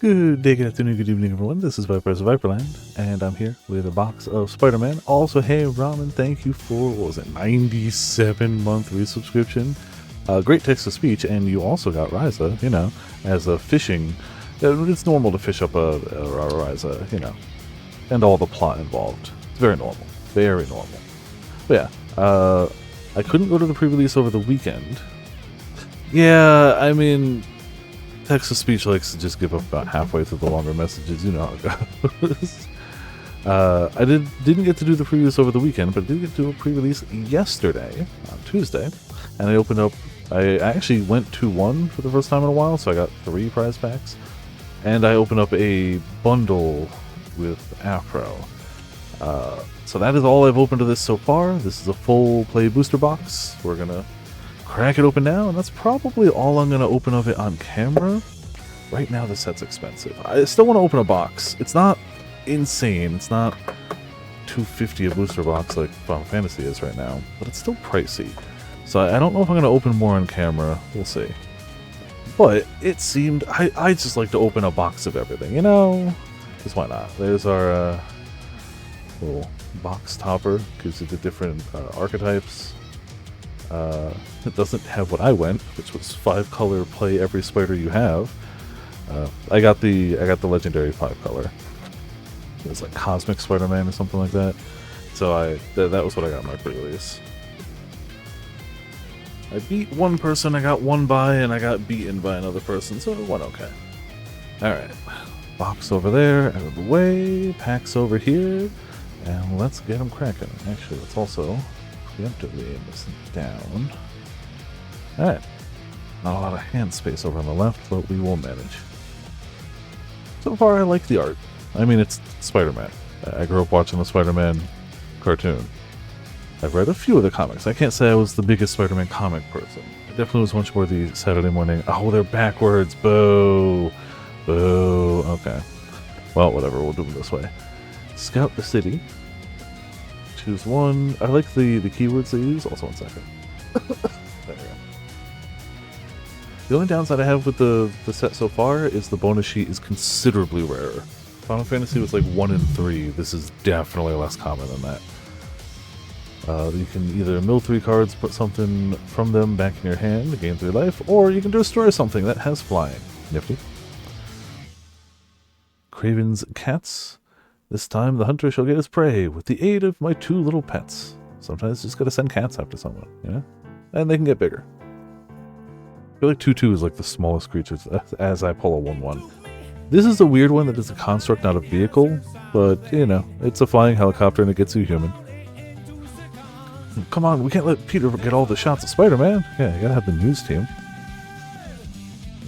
Good day, good afternoon, good evening, everyone. This is Viper's Viperland, and I'm here with a box of Spider-Man. Also, hey, Ramen, thank you for, what was it, 97-month resubscription. Great text-to-speech, and you also got Ryza, you know, as a fishing. It's normal to fish up a Ryza, you know, and all the plot involved. It's very normal. Very normal. But yeah, I couldn't go to the pre-release over the weekend. Yeah, I mean, text-to-speech likes to just give up about halfway through the longer messages. You know how it goes. I didn't get to do the pre-release over the weekend, but I did get to do a pre-release yesterday, on Tuesday, and I opened up. I actually went 2-1 for the first time in a while, so I got 3 prize packs, and I opened up a bundle with Afro. So that is all I've opened to this so far. This is a full play booster box. We're gonna crack it open now, and that's probably all I'm going to open of it on camera. Right now, the set's expensive. I still want to open a box. It's not insane. It's not $250 a booster box like Final Fantasy is right now, but it's still pricey. So I don't know if I'm going to open more on camera. We'll see. But it seemed... I just like to open a box of everything, you know? Because why not? There's our little box topper. Gives you the different archetypes. It doesn't have what I went, which was 5-color play every spider you have. I got the legendary 5-color. It was like Cosmic Spider-Man or something like that. So that was what I got in my pre-release. I beat one person, I got one buy, and I got beaten by another person, so it went okay. Alright, box over there, out of the way, packs over here, and let's get them cracking. Actually, let's also preemptively aim this down. Alright, not a lot of hand space over on the left, but we will manage. So far, I like the art. I mean, it's Spider-Man. I grew up watching the Spider-Man cartoon. I've read a few of the comics. I can't say I was the biggest Spider-Man comic person. I definitely was much more the Saturday morning, oh, they're backwards, boo, boo. Okay, well, whatever, we'll do them this way. Scout the city. Choose one. I like the keywords they use. Also, 1 second. There we go. The only downside I have with the set so far is the bonus sheet is considerably rarer. Final Fantasy was like 1 in 3. This is definitely less common than that. You can either mill 3 cards, put something from them back in your hand to gain 3 life, or you can destroy something that has flying. Nifty. Craven's Cats. This time the hunter shall get his prey with the aid of my 2 little pets. Sometimes just gotta send cats after someone, you know? And they can get bigger. I feel like 2/2 is like the smallest creatures as I pull a 1/1. This is a weird one that is a construct, not a vehicle, but, you know, it's a flying helicopter and it gets you human. Come on, we can't let Peter get all the shots of Spider-Man. Yeah, you gotta have the news team.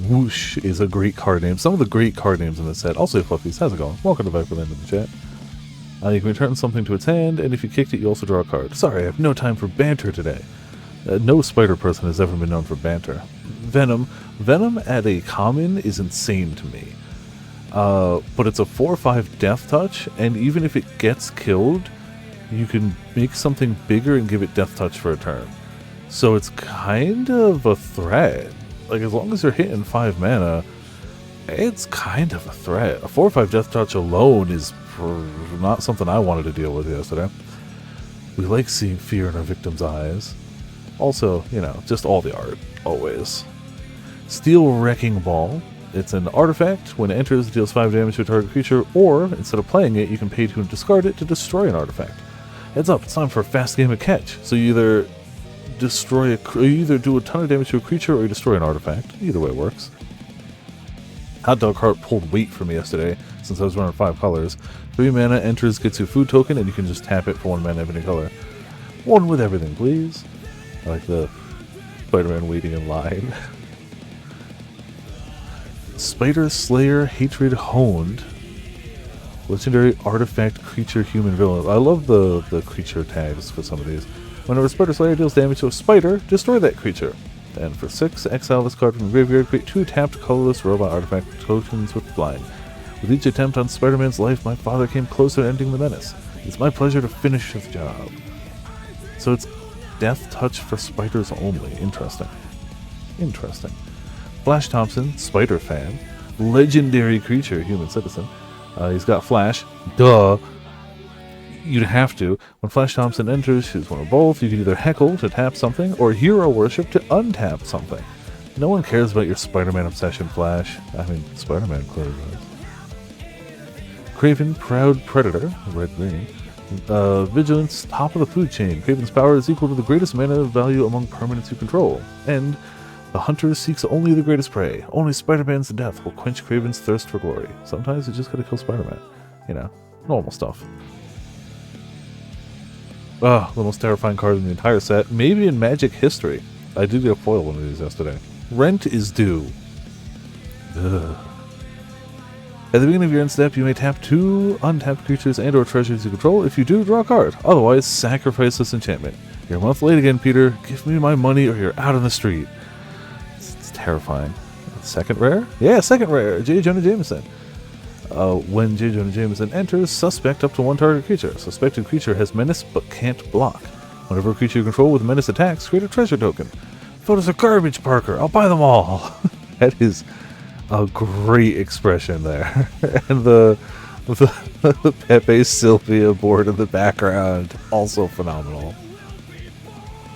Whoosh is a great card name. Some of the great card names in this set. Also, Fluffies, how's it going? Welcome to Viperland in the chat. You can return something to its hand, and if you kicked it, you also draw a card. Sorry, I have no time for banter today. No spider person has ever been known for banter. Venom. Venom at a common is insane to me. But it's a 4/5 death touch, and even if it gets killed, you can make something bigger and give it death touch for a turn. So it's kind of a threat. Like, as long as you're hitting 5 mana, it's kind of a threat. A 4/5 death touch alone is not something I wanted to deal with yesterday. We like seeing fear in our victims' eyes. Also, you know, just all the art, always. Steel Wrecking Ball. It's an artifact. When it enters, it deals 5 damage to a target creature, or, instead of playing it, you can pay to discard it to destroy an artifact. Heads up, it's time for a fast game of catch. So you either you either do a ton of damage to a creature or you destroy an artifact. Either way works. Hot Dog Heart pulled weight for me yesterday since I was running 5 colors. 3 mana, enters, gets you a food token, and you can just tap it for 1 mana of any color. 1 with everything, please. I like the Spider-Man waiting in line. Spider Slayer Hatred Honed. Legendary artifact creature human villain. I love the creature tags for some of these. Whenever Spider Slayer deals damage to a spider, destroy that creature. And for 6, exile this card from the graveyard, create 2 tapped colorless robot artifact tokens with flying. With each attempt on Spider-Man's life, my father came closer to ending the menace. It's my pleasure to finish his job. So it's death touch for spiders only. Interesting. Interesting. Flash Thompson, Spider fan. legendary creature, human citizen. He's got flash. Duh. You'd have to. When Flash Thompson enters, choose one or both. You can either heckle to tap something or hero worship to untap something. No one cares about your Spider-Man obsession, Flash. I mean, Spider-Man clearly does. Craven, Proud Predator, red-green. Vigilance, top of the food chain. Craven's power is equal to the greatest mana value among permanents you control. And the hunter seeks only the greatest prey. Only Spider-Man's death will quench Craven's thirst for glory. Sometimes you just gotta kill Spider-Man. You know, normal stuff. The most terrifying card in the entire set. Maybe in Magic history. I did get a foil one of these yesterday. Rent is due. Ugh. At the beginning of your end step, you may tap 2 untapped creatures and or treasures you control. If you do, draw a card. Otherwise, sacrifice this enchantment. You're a month late again, Peter. Give me my money or you're out on the street. It's terrifying. Second rare? Yeah, second rare. J. Jonah Jameson. When J. Jonah Jameson enters, suspect up to 1 target creature. Suspected creature has menace but can't block. Whenever a creature you control with menace attacks, create a treasure token. Photos are garbage, Parker. I'll buy them all. That is a great expression there. And the Pepe Sylvia board in the background, also phenomenal.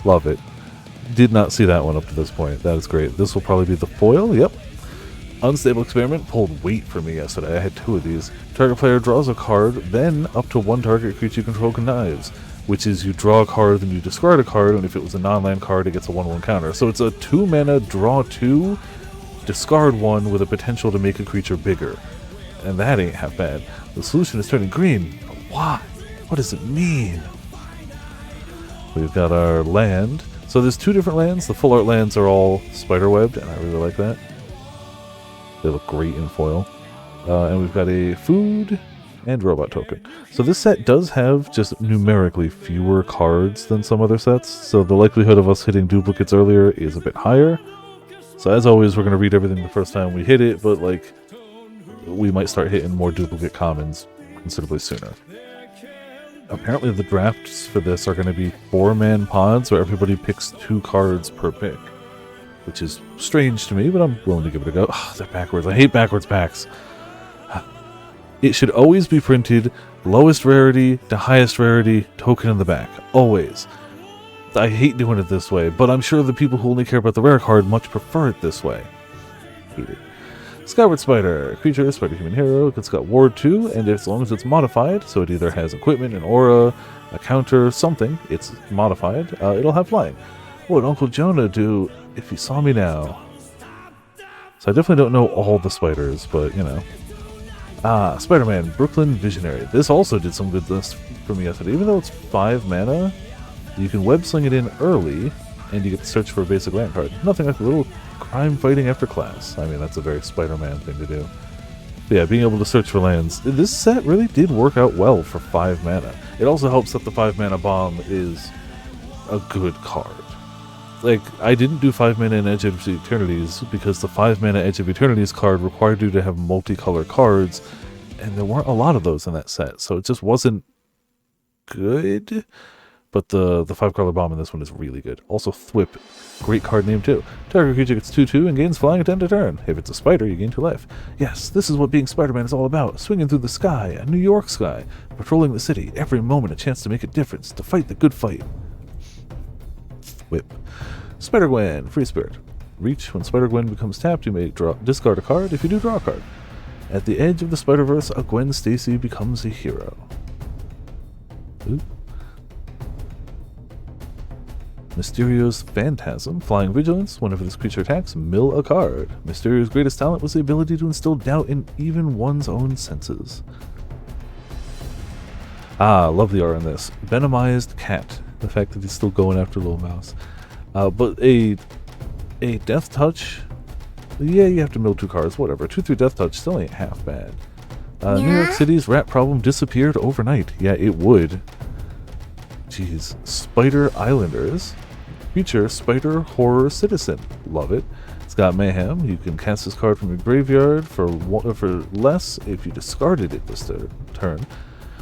Love it. Did not see that one up to this point. That is great. This will probably be the foil. Yep. Unstable Experiment pulled weight for me yesterday. I had 2 of these. Target player draws a card, then up to 1 target creature you control connives, which is you draw a card, then you discard a card, and if it was a non-land card, it gets a 1/1 counter. So it's a 2 mana, draw 2, discard 1 with a potential to make a creature bigger. And that ain't half bad. The solution is turning green. Why? What does it mean? We've got our land. So there's 2 different lands. The full art lands are all spider-webbed, and I really like that. They look great in foil. And we've got a food and robot token. So this set does have just numerically fewer cards than some other sets, so the likelihood of us hitting duplicates earlier is a bit higher. So as always, we're going to read everything the first time we hit it, but like, we might start hitting more duplicate commons considerably sooner. Apparently the drafts for this are going to be 4-man pods where everybody picks 2 cards per pick, which is strange to me, but I'm willing to give it a go. They're backwards. I hate backwards packs. It should always be printed lowest rarity to highest rarity, token in the back. Always. I hate doing it this way, but I'm sure the people who only care about the rare card much prefer it this way. Hate it. Skyward Spider. Creature, Spider-Human Hero. It's got Ward 2, and as long as it's modified, so it either has equipment, an aura, a counter, something, it's modified, it'll have flying. What would Uncle Jonah do if he saw me now? So I definitely don't know all the spiders, but, you know. Spider-Man, Brooklyn Visionary. This also did some goodness for me yesterday. Even though it's 5 mana, you can web sling it in early, and you get to search for a basic land card. Nothing like a little crime fighting after class. I mean, that's a very Spider-Man thing to do. But yeah, being able to search for lands. This set really did work out well for 5 mana. It also helps that the 5 mana bomb is a good card. Like, I didn't do 5 mana in Edge of Eternities because the 5 mana Edge of Eternities card required you to have multicolor cards, and there weren't a lot of those in that set, so it just wasn't good. But the 5-color bomb in this one is really good. Also, THWIP, great card name too. Target creature gets 2/2 and gains flying at end of turn. If it's a spider, you gain 2 life. Yes, this is what being Spider-Man is all about. Swinging through the sky, a New York sky, patrolling the city, every moment a chance to make a difference, to fight the good fight. THWIP. Spider-Gwen, Free Spirit. Reach, when Spider-Gwen becomes tapped, you may discard a card. If you do, draw a card. At the edge of the Spider-Verse, a Gwen Stacy becomes a hero. Ooh. Mysterio's Phantasm, Flying Vigilance. Whenever this creature attacks, mill a card. Mysterio's greatest talent was the ability to instill doubt in even one's own senses. Love the art on this. Venomized Cat. The fact that he's still going after Little Mouse. But a Death Touch, yeah, you have to mill 2 cards, whatever. 2/3 Death Touch still ain't half bad. New York City's rat problem disappeared overnight. Yeah, it would. Jeez. Spider Islanders. Creature, Spider Horror Citizen. Love it. It's got Mayhem. You can cast this card from your graveyard for less if you discarded it this turn.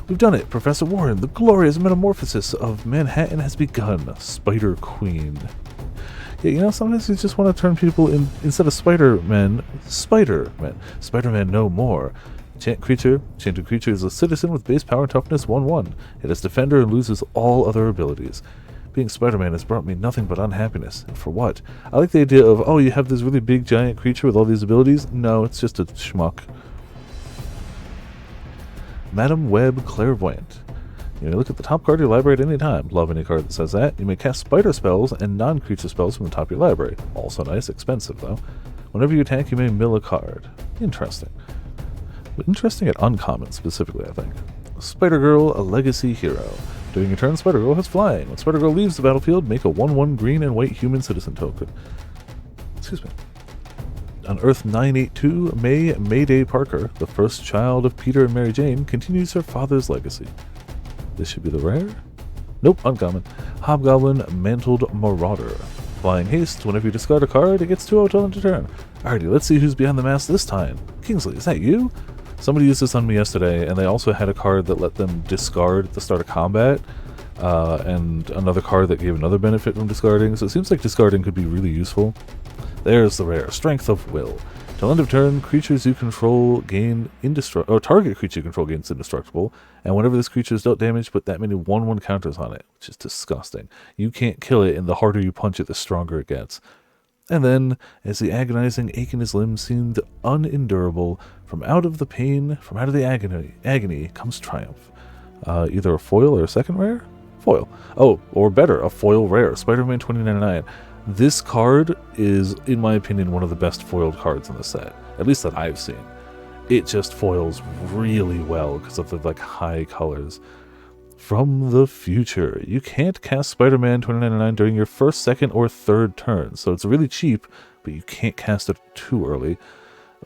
We've done it. Professor Warren, the glorious metamorphosis of Manhattan has begun. Spider Queen. Yeah, you know, sometimes you just want to turn people in, instead of Spider-Man, Spider-Man. Spider-Man no more. Enchanted creature is a citizen with base power and toughness 1/1. It is defender and loses all other abilities. Being Spider-Man has brought me nothing but unhappiness. And for what? I like the idea of, oh, you have this really big giant creature with all these abilities? No, it's just a schmuck. Madam Web Clairvoyant. You may look at the top card of your library at any time. Love any card that says that. You may cast spider spells and non-creature spells from the top of your library. Also nice, expensive though. Whenever you attack, you may mill a card. Interesting. But interesting at uncommon specifically, I think. Spider-Girl, a legacy hero. During your turn, Spider-Girl has flying. When Spider-Girl leaves the battlefield, make a 1/1 green and white human citizen token. Excuse me. On Earth 982, Mayday Parker, the first child of Peter and Mary Jane, continues her father's legacy. This should be the rare? Nope, uncommon. Hobgoblin, Mantled Marauder. Flying haste, whenever you discard a card, it gets 2/0 till end of turn. Alrighty, let's see who's behind the mask this time. Kingsley, is that you? Somebody used this on me yesterday, and they also had a card that let them discard at the start of combat, and another card that gave another benefit from discarding, so it seems like discarding could be really useful. There's the rare, Strength of Will. Till end of turn, creatures you control gain target creature you control gains indestructible, and whenever this creature is dealt damage, put that many 1/1 counters on it, which is disgusting. You can't kill it, and the harder you punch it, the stronger it gets. And then, as the agonizing ache in his limbs seemed unendurable, from out of the agony comes triumph. Either a foil or a second rare? Foil. Oh, or better, a foil rare, Spider-Man 2099. This card is, in my opinion, one of the best foiled cards in the set, at least that I've seen. It just foils really well because of the high colors. From the future, you can't cast Spider-Man 2099 during your first, second, or third turn, so it's really cheap, but you can't cast it too early.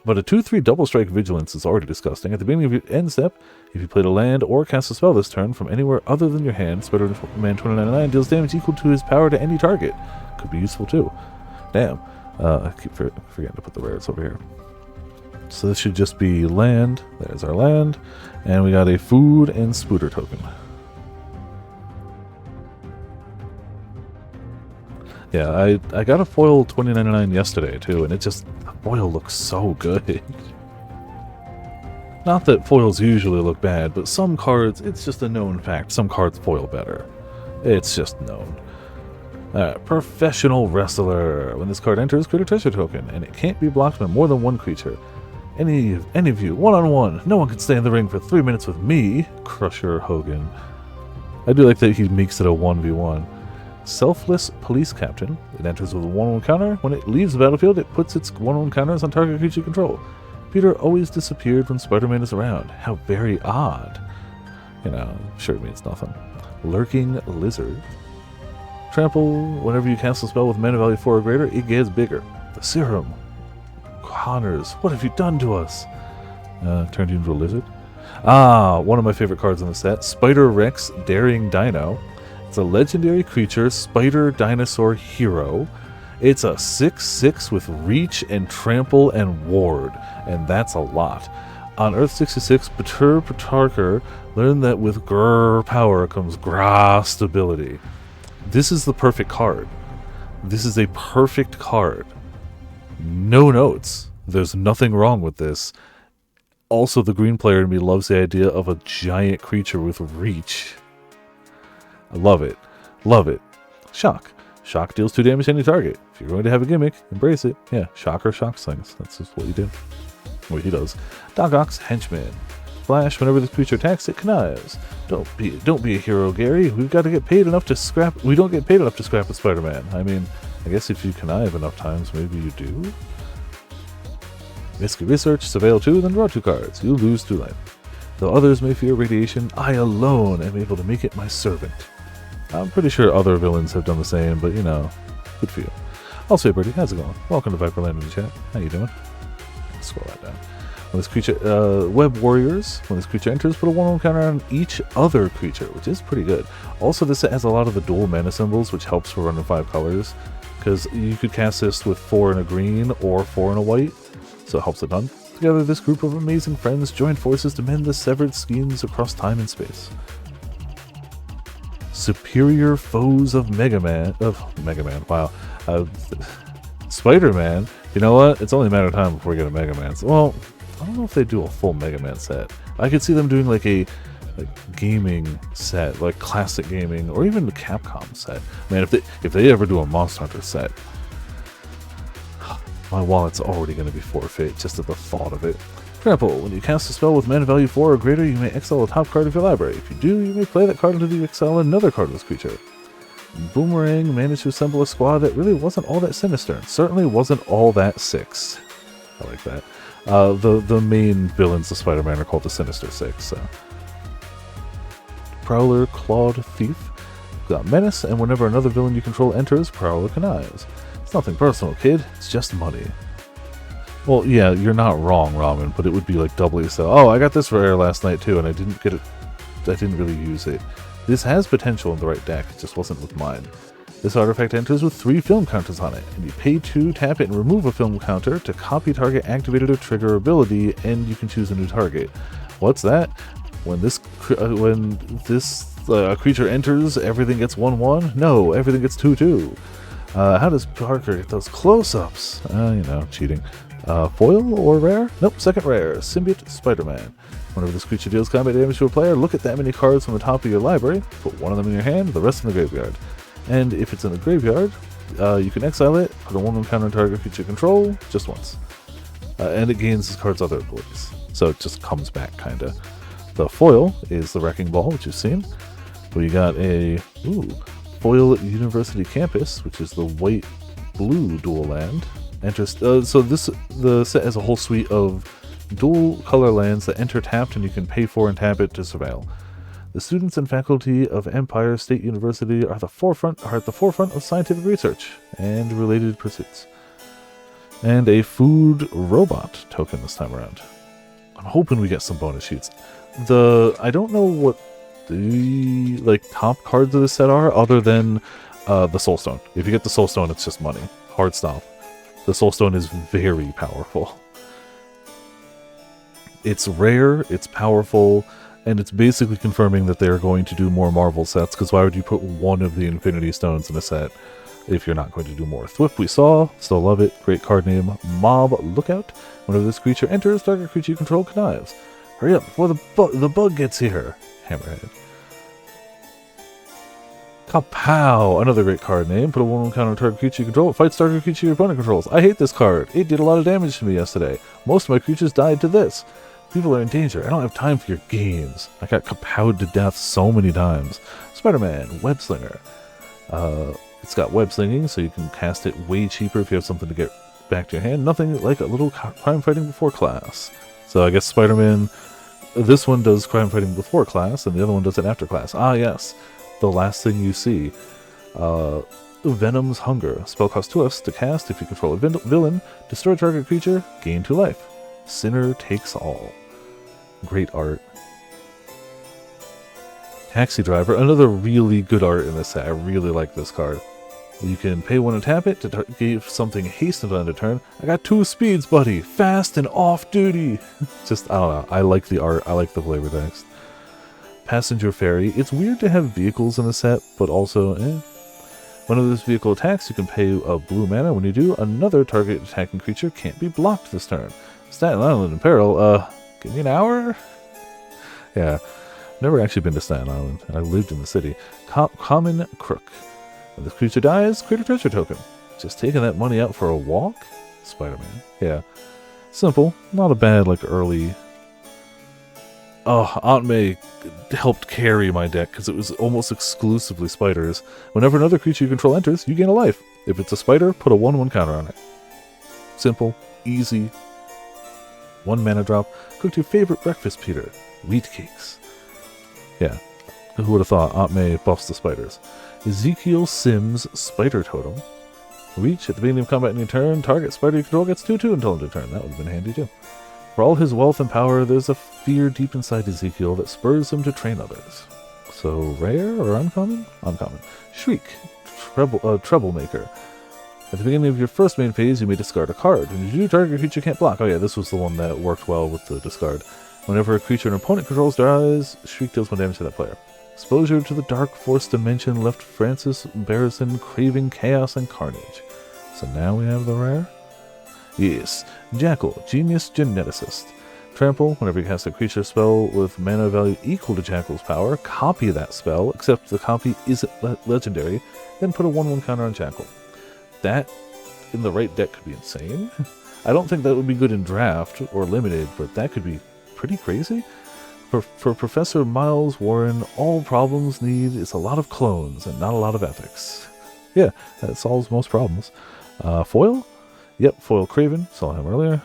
But a 2/3 double strike vigilance is already disgusting. At the beginning of your end step, if you played a land or cast a spell this turn from anywhere other than your hand, Spider-Man 2099 deals damage equal to his power to any target. Could be useful too. Damn. I keep forgetting to put the rares over here. So this should just be land. There's our land. And we got a food and spooter token. Yeah, I got a foil 2099 yesterday too, and the foil looks so good. Not that foils usually look bad, but some cards, it's just a known fact, some cards foil better. It's just known. Professional Wrestler. When this card enters, create a treasure token, and it can't be blocked by more than one creature. Any of you, one-on-one, no one can stay in the ring for 3 minutes with me, Crusher Hogan. I do like that he makes it a 1v1. Selfless Police Captain. It enters with a 1/1 counter. When it leaves the battlefield, it puts its 1/1 counters on target creature you control. Peter always disappeared when Spider-Man is around. How very odd. You know, sure it means nothing. Lurking Lizard. Trample. Whenever you cast a spell with mana value 4 or greater, it gets bigger. The Serum. Connors, what have you done to us? Turned you into a lizard. One of my favorite cards in the set. Spider Rex Daring Dino. It's a legendary creature, Spider Dinosaur Hero. It's a 6/6 with Reach and Trample and Ward, and that's a lot. On Earth 66, Peter Petarker learned that with Grrr power comes Gra stability. This is the perfect card. This is a perfect card. No notes. There's nothing wrong with this. Also, the green player in me loves the idea of a giant creature with Reach. I love it. Love it. Shock. Shock deals 2 damage to any target. If you're going to have a gimmick, embrace it. Yeah, shock or shock slings. That's just what you do. What he does. Doc Ock's Henchman. Flash, whenever this creature attacks, it connives. Don't be a hero, Gary. We've got to get paid enough to scrap. We don't get paid enough to scrap with Spider-Man. I mean, I guess if you connive enough times, maybe you do. Risky Research, Surveil 2, then draw 2 cards. You lose 2 life. Though others may fear radiation, I alone am able to make it my servant. I'm pretty sure other villains have done the same, but you know, good for you. Also, hey Birdie, how's it going? Welcome to Viperland in the chat. How you doing? Scroll that down. When this creature, Web Warriors, when this creature enters, put a 1/1 counter on each other creature, which is pretty good. Also, this set has a lot of the dual mana symbols, which helps for running 5 colors, because you could cast this with 4 in a green or 4 in a white, so it helps a ton. Together, this group of amazing friends joined forces to mend the severed schemes across time and space. Superior Foes of Mega Man, wow. Spider-Man, you know what? It's only a matter of time before we get a Mega Man. Well, I don't know if they do a full Mega Man set. I could see them doing like a gaming set, like classic gaming, or even the Capcom set. Man, if they ever do a Monster Hunter set, my wallet's already going to be forfeit just at the thought of it. For example, when you cast a spell with mana value 4 or greater, you may exile a top card of your library. If you do, you may play that card until you exile another card of this creature. Boomerang managed to assemble a squad that really wasn't all that sinister, and certainly wasn't all that Six. I like that. The main villains of Spider-Man are called the Sinister Six. So. Prowler, Clawed Thief. Got Menace, and whenever another villain you control enters, Prowler connives. It's nothing personal, kid. It's just money. Well, yeah, you're not wrong, Ramen, but it would be like doubly so. Oh, I got this rare last night too, and I didn't get it. I didn't really use it. This has potential in the right deck, it just wasn't with mine. This artifact enters with 3 film counters on it, and you pay 2, tap it, and remove a film counter to copy target activated or trigger ability, and you can choose a new target. What's that? When this creature enters, everything gets 1/1? No, everything gets 2/2. How does Parker get those close-ups? You know, cheating. Foil or rare? Nope, second rare. Symbiote Spider-Man. Whenever this creature deals combat damage to a player, look at that many cards from the top of your library, put one of them in your hand, the rest in the graveyard. And if it's in the graveyard, you can exile it, put a 1/1 counter on target creature control, just once. And it gains this card's other abilities. So it just comes back, kinda. The foil is the Wrecking Ball, which you've seen. We got a foil University Campus, which is the white-blue dual land. The set has a whole suite of dual color lands that enter tapped, and you can pay for and tap it to surveil. The students and faculty of Empire State University are at the forefront of scientific research and related pursuits. And a food robot token this time around. I'm hoping we get some bonus sheets. I don't know what the top cards of this set are, other than the Soulstone. If you get the Soulstone, it's just money. Hard stop. The Soulstone is very powerful. It's rare, it's powerful, and it's basically confirming that they're going to do more Marvel sets, because why would you put one of the Infinity Stones in a set if you're not going to do more? THWIP we saw, still love it, great card name. Mob Lookout. Whenever this creature enters, target creature you control connives. Hurry up before the bug gets here. Hammerhead. Kapow! Another great card name. Put a 1/1 counter on target creature you control. It fights target creature your opponent controls. I hate this card. It did a lot of damage to me yesterday. Most of my creatures died to this. People are in danger. I don't have time for your games. I got kapowed to death so many times. Spider-Man, Web Slinger. It's got web slinging, so you can cast it way cheaper if you have something to get back to your hand. Nothing like a little crime fighting before class. So I guess Spider-Man, this one does crime fighting before class, and the other one does it after class. Ah, yes. The last thing you see. Venom's Hunger. Spell costs 2 Fs to cast. If you control a villain, destroy target creature, gain 2 life. Sinner Takes All. Great art. Taxi Driver. Another really good art in this set. I really like this card. You can pay 1 and tap it to give something haste until end of turn. I got 2 speeds, buddy. Fast and off duty. Just, I don't know. I like the art. I like the flavor text. Passenger Ferry. It's weird to have vehicles in the set, but also, Whenever this vehicle attacks, you can pay a blue mana. When you do, another target attacking creature can't be blocked this turn. Staten Island in peril. Give me an hour? Yeah. Never actually been to Staten Island. I lived in the city. Common Crook. When this creature dies, create a treasure token. Just taking that money out for a walk? Spider-Man. Yeah. Simple. Not a bad, early... Oh, Aunt May helped carry my deck, because it was almost exclusively spiders. Whenever another creature you control enters, you gain a life. If it's a spider, put a 1/1 counter on it. Simple. Easy. 1 mana drop. Cook your favorite breakfast, Peter. Wheat cakes. Yeah. Who would have thought Aunt May buffs the spiders? Ezekiel Sims Spider Totem. Reach at the beginning of combat in your turn. Target spider you control gets 2/2 until end of turn. That would have been handy too. For all his wealth and power, there's a fear deep inside Ezekiel that spurs him to train others. So rare or uncommon? Uncommon. Shriek. Troublemaker. At the beginning of your first main phase, you may discard a card. When you do, target creature can't block. Oh yeah, this was the one that worked well with the discard. Whenever a creature an opponent controls dies, Shriek deals 1 damage to that player. Exposure to the Dark Force Dimension left Francis Barrison craving chaos and carnage. So now we have the rare. Yes, Jackal, Genius Geneticist. Trample, whenever you cast a creature spell with mana value equal to Jackal's power, copy that spell, except the copy isn't legendary, then put a 1/1 counter on Jackal. That, in the right deck, could be insane. I don't think that would be good in draft or limited, but that could be pretty crazy. For Professor Miles Warren, all problems need is a lot of clones and not a lot of ethics. Yeah, that solves most problems. Foil? Yep, foil Craven, saw him earlier.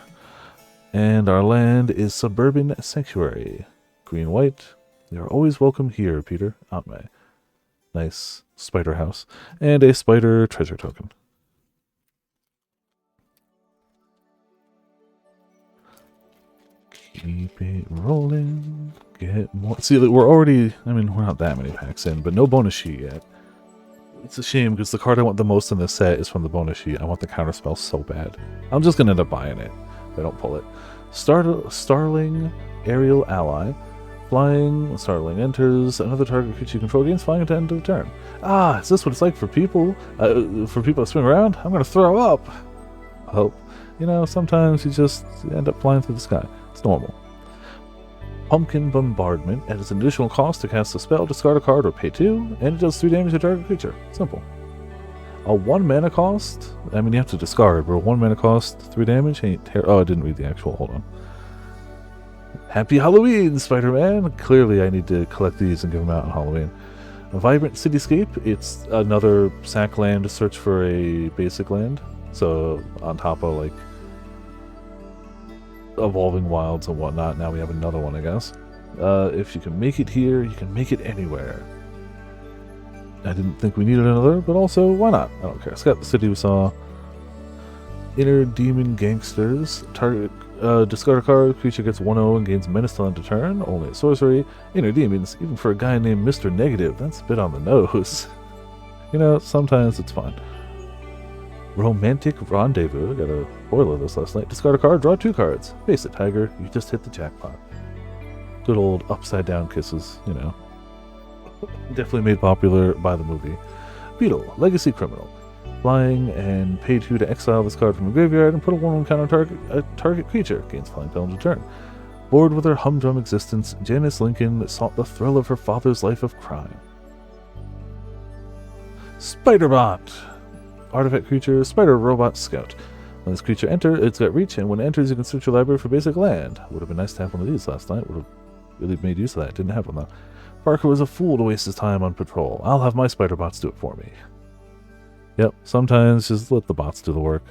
And our land is Suburban Sanctuary. Green-white. You're always welcome here, Peter. Atme. Nice spider house. And a spider treasure token. Keep it rolling. Get more. See, we're already... I mean, we're not that many packs in, but no bonus sheet yet. It's a shame, because the card I want the most in this set is from the bonus sheet. I want the counterspell so bad. I'm just going to end up buying it. I don't pull it. Starling Aerial Ally. Flying. When Starling enters, another target creature you control gains flying at the end of the turn. Ah, is this what it's like for people? For people to swing around? I'm going to throw up. Hope. You know, sometimes you just end up flying through the sky. It's normal. Pumpkin Bombardment. At its additional cost to cast a spell, discard a card, or pay 2, and it does 3 damage to target creature. Simple. A 1 mana cost, I mean you have to discard, but a 1 mana cost, 3 damage ain't oh, I didn't read the actual, hold on. Happy Halloween, Spider-Man! Clearly I need to collect these and give them out on Halloween. A Vibrant Cityscape, it's another sack land to search for a basic land. So on top of like Evolving Wilds and whatnot, now we have another one I guess. If you can make it here, you can make it anywhere. I didn't think we needed another, but also, why not? I don't care. Scout the city we saw. Inner Demon Gangsters. Target, discard a card. Creature gets 1/0 and gains menace till end of turn. Only a sorcery. Inner Demons, even for a guy named Mr. Negative, that's a bit on the nose. You know, sometimes it's fun. Romantic Rendezvous. I got a boiler this last night. Discard a card, draw 2 cards. Face it, Tiger. You just hit the jackpot. Good old upside down kisses, you know. Definitely made popular by the movie. Beetle, Legacy Criminal. Flying and pay 2 to exile this card from the graveyard and put a 1/1 counter on target creature. Gains flying till end of turn. Bored with her humdrum existence, Janice Lincoln sought the thrill of her father's life of crime. Spiderbot. Artifact creature, Spider Robot Scout. When this creature enters, it's got reach, and when it enters, you can search your library for basic land. Would have been nice to have one of these last night. Would have really made use of that. Didn't have one though. Parker was a fool to waste his time on patrol. I'll have my spider bots do it for me. Yep, sometimes just let the bots do the work.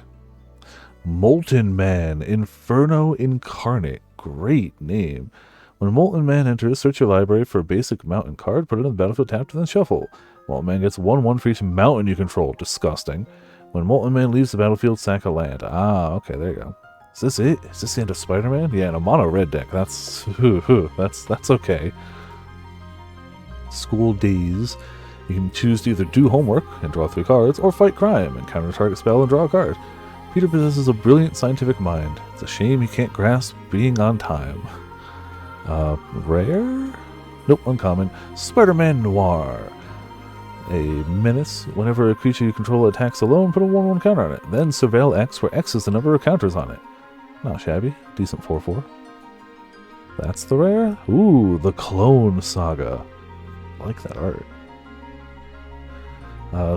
Molten Man, Inferno Incarnate. Great name. When Molten Man enters, search your library for a basic mountain card, put it on the battlefield tapped, and then shuffle. Molten Man gets 1/1 for each mountain you control. Disgusting. When Molten Man leaves the battlefield, sack a land. Ah, okay, there you go. Is this it? Is this the end of Spider-Man? Yeah, in a mono red deck. That's that's okay. School Days. You can choose to either do homework and draw 3 cards, or fight crime and counter a target spell and draw a card. Peter possesses a brilliant scientific mind. It's a shame he can't grasp being on time. Rare? Nope, uncommon. Spider-Man Noir. A menace. Whenever a creature you control attacks alone, put a 1/1 counter on it. Then surveil X, where X is the number of counters on it. Not shabby. Decent 4/4. That's the rare. Ooh, the Clone Saga. I like that art.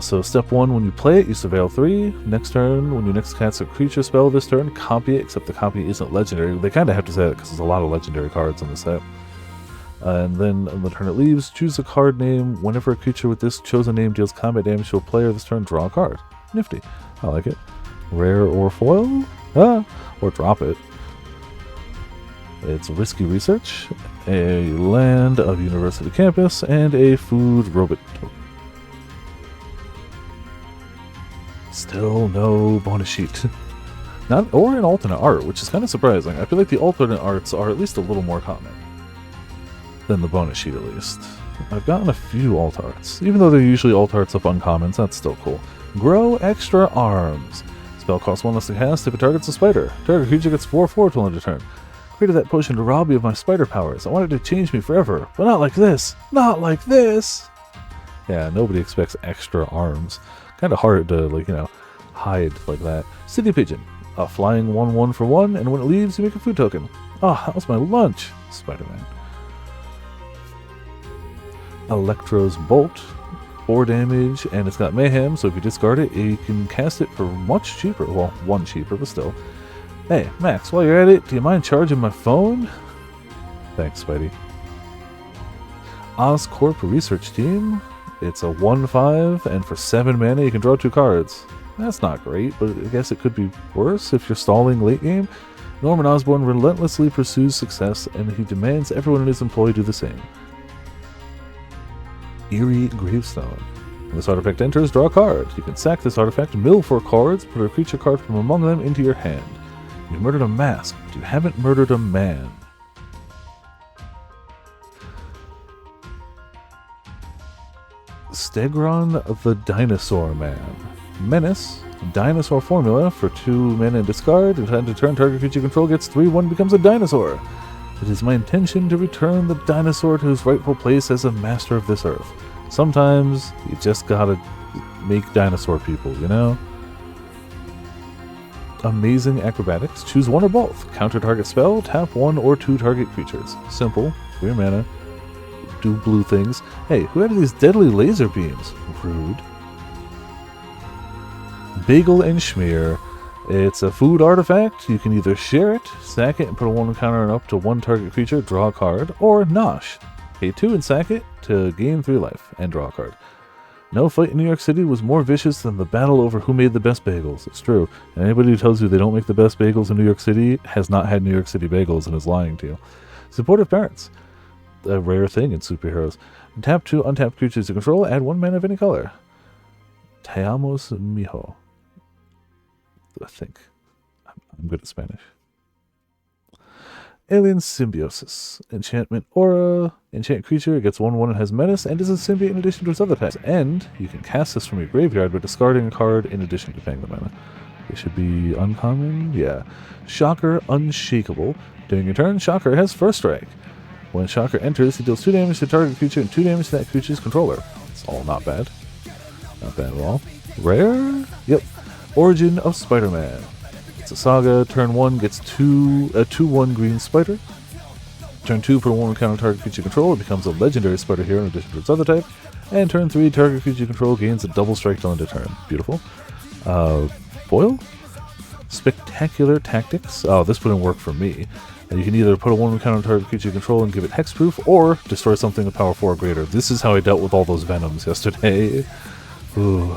So step 1, when you play it, you surveil 3. Next turn, when you next cast a creature spell this turn, copy it, except the copy isn't legendary. They kind of have to say that because there's a lot of legendary cards in the set. And then on the turn it leaves, choose a card name. Whenever a creature with this chosen name deals combat damage to a player this turn, draw a card. Nifty. I like it. Rare or foil? Or drop it. It's Risky Research, a land of University Campus, and a food robot token. Still no bonus sheet. Not or an alternate art, which is kind of surprising. I feel like the alternate arts are at least a little more common than the bonus sheet, at least. I've gotten a few alt arts, even though they're usually alt arts of uncommons. That's still cool. Grow Extra Arms. Spell costs 1 less to cast if it targets a spider. Target creature gets 4/4 till end of turn. Created that potion to rob you of my spider powers. I wanted to change me forever, but not like this. Not like this. Yeah, nobody expects extra arms. Kind of hard to, like, you know, hide like that. City Pigeon. A flying 1/1 for 1, and when it leaves, you make a food token. Ah, that was my lunch. Spider-Man. Electro's Bolt. 4 damage, and it's got Mayhem, so if you discard it, you can cast it for much cheaper. Well, 1 cheaper, but still. Hey, Max, while you're at it, do you mind charging my phone? Thanks, Spidey. Oscorp Research Team. It's a 1/5, and for 7 mana, you can draw 2 cards. That's not great, but I guess it could be worse if you're stalling late game. Norman Osborn relentlessly pursues success, and he demands everyone in his employ do the same. Eerie Gravestone. When this artifact enters, draw a card. You can sack this artifact, mill 4 cards, put a creature card from among them into your hand. You murdered a mask, but you haven't murdered a man. Stegron the Dinosaur Man. Menace. Dinosaur formula for 2 mana and discard. At end of turn, target creature you control gets 3/1, becomes a dinosaur. It is my intention to return the dinosaur to his rightful place as a master of this earth. Sometimes you just gotta make dinosaur people, you know? Amazing Acrobatics. Choose 1 or both. Counter target spell, tap 1 or 2 target creatures. Simple. 3 mana. Do blue things. Hey, who added these deadly laser beams? Rude. Bagel and Schmear. It's a food artifact. You can either share it, sack it, and put a 1 counter on up to 1 target creature, draw a card, or Nosh. Pay 2 and sack it to gain 3 life and draw a card. No fight in New York City was more vicious than the battle over who made the best bagels. It's true. And anybody who tells you they don't make the best bagels in New York City has not had New York City bagels and is lying to you. Supportive Parents. A rare thing in superheroes. Tap 2 untapped creatures you control, add 1 mana of any color. Teamos Mijo. I think. I'm good at Spanish. Alien Symbiosis. Enchantment Aura. Enchant creature gets 1/1 and has menace, and is a symbiote in addition to its other types. And you can cast this from your graveyard by discarding a card in addition to paying the mana. It should be uncommon? Yeah. Shocker Unshakable. During your turn, Shocker has first strike. When Shocker enters, he deals 2 damage to target creature and 2 damage to that creature's controller. It's all not bad. Not bad at all. Rare? Yep. Origin of Spider-Man. It's a saga. Turn 1 gets a 2/1 green spider. Turn 2 for 1 counter target creature control. It becomes a legendary spider hero in addition to its other type. And turn 3, target creature control gains a double strike till end of turn. Beautiful. Foil? Spectacular Tactics. Oh, this wouldn't work for me. You can either put a 1 counter target creature control and give it hexproof, or destroy something with power 4 or greater. This is how I dealt with all those Venoms yesterday. Ooh.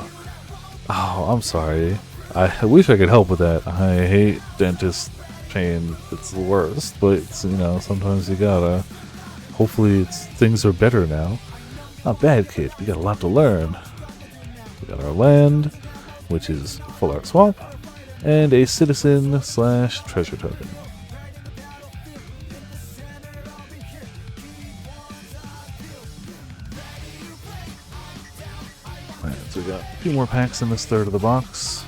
Oh, I'm sorry. I wish I could help with that. I hate dentist pain. It's the worst, but it's, you know, sometimes you gotta. Hopefully things are better now. Not bad, kid. We got a lot to learn. We got our land, which is Full Art Swamp, and a citizen/treasure token. Alright, so we got a few more packs in this third of the box.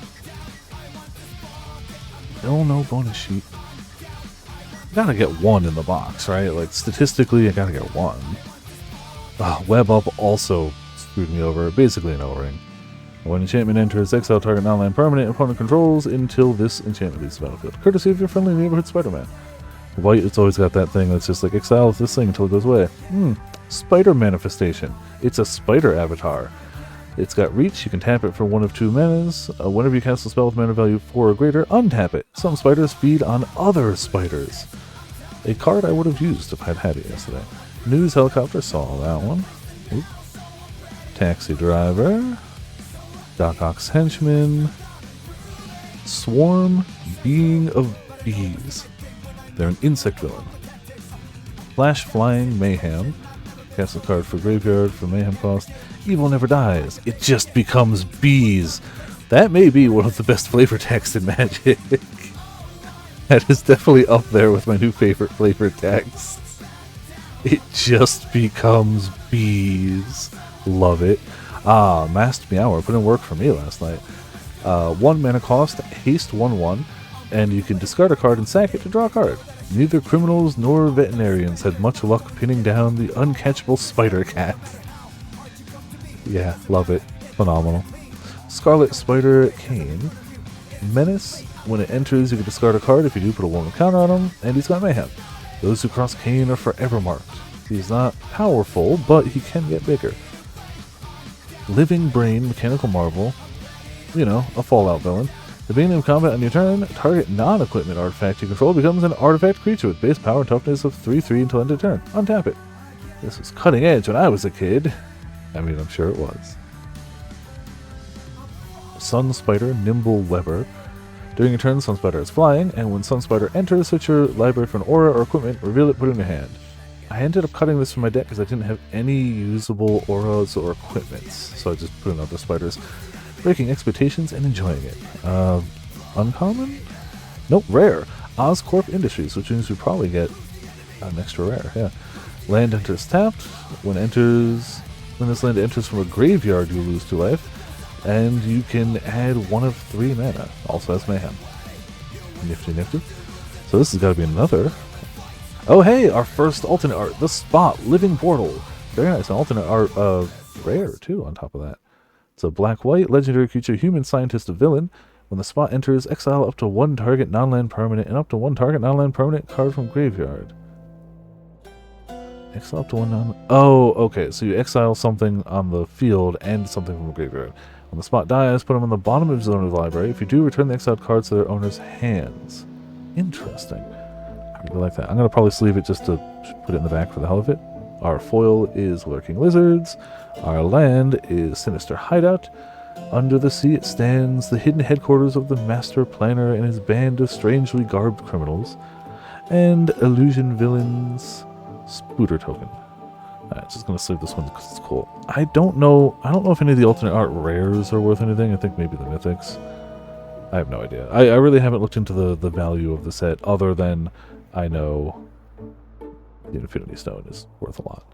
Still no bonus sheet. I gotta get 1 in the box, right? Like, statistically, I gotta get 1. Web Up also screwed me over. Basically an O-ring. When enchantment enters, exile target non-land permanent opponent controls until this enchantment leaves the battlefield. Courtesy of your friendly neighborhood Spider-Man. White, it's always got that thing that's just like, exile this thing until it goes away. Spider Manifestation. It's a spider avatar. It's got reach. You can tap it for 1 of 2 manas. Whenever you cast a spell with mana value 4 or greater, untap it. Some spiders feed on other spiders. A card I would have used if I'd had it yesterday. News Helicopter, saw that one. Oop. Taxi Driver. Doc Ock's Henchman. Swarm Being of Bees. They're an insect villain. Flash Flying Mayhem. Cast a card for graveyard for mayhem cost. Evil never dies. It just becomes bees. That may be one of the best flavor texts in Magic. That is definitely up there with my new favorite flavor texts. It just becomes bees. Love it. Masked Meower put in work for me last night. 1 mana cost, haste 1/1, and you can discard a card and sack it to draw a card. Neither criminals nor veterinarians had much luck pinning down the uncatchable spider cat. Yeah, love it. Phenomenal. Scarlet Spider Cane. Menace. When it enters, you can discard a card. If you do, put a 1 counter on him, and he's got Mayhem. Those who cross Cane are forever marked. He's not powerful, but he can get bigger. Living Brain, Mechanical Marvel. You know, a Fallout villain. At the beginning of combat on your turn, target non-equipment artifact you control becomes an artifact creature with base power and toughness of 3/3 until end of turn. Untap it. This was cutting edge when I was a kid. I mean, I'm sure it was. Sun Spider, Nimble Weber. During your turn, Sun Spider is flying, and when Sun Spider enters, search your library for an aura or equipment, reveal it, put it in your hand. I ended up cutting this from my deck because I didn't have any usable auras or equipments, so I just put in other spiders. Breaking expectations and enjoying it. Uncommon? Nope, rare. Oscorp Industries, which means we probably get an extra rare, yeah. Land enters tapped. When this land enters from a graveyard, you lose 2 life. And you can add 1 of 3 mana. Also has Mayhem. Nifty, nifty. So this has got to be another. Oh hey, our first alternate art. The Spot, Living Portal. Very nice. An alternate art rare, too, on top of that. It's a black-white, legendary creature, human scientist, villain. When the Spot enters, exile up to 1 target non-land permanent and up to 1 target non-land permanent card from graveyard. Exile up to 1 non... Oh, okay. So you exile something on the field and something from the graveyard. When the Spot dies, put them on the bottom of the owner's library. If you do, return the exiled cards to their owner's hands. Interesting. I really like that. I'm going to probably sleeve it just to put it in the back for the hell of it. Our foil is Lurking Lizards. Our land is Sinister Hideout. Under the sea it stands the hidden headquarters of the Master Planner and his band of strangely garbed criminals. And Illusion Villains Spooter Token. Alright, just gonna sleeve this one because it's cool. I don't know if any of the alternate art rares are worth anything. I think maybe the mythics. I have no idea. I really haven't looked into the value of the set other than I know the Infinity Stone is worth a lot.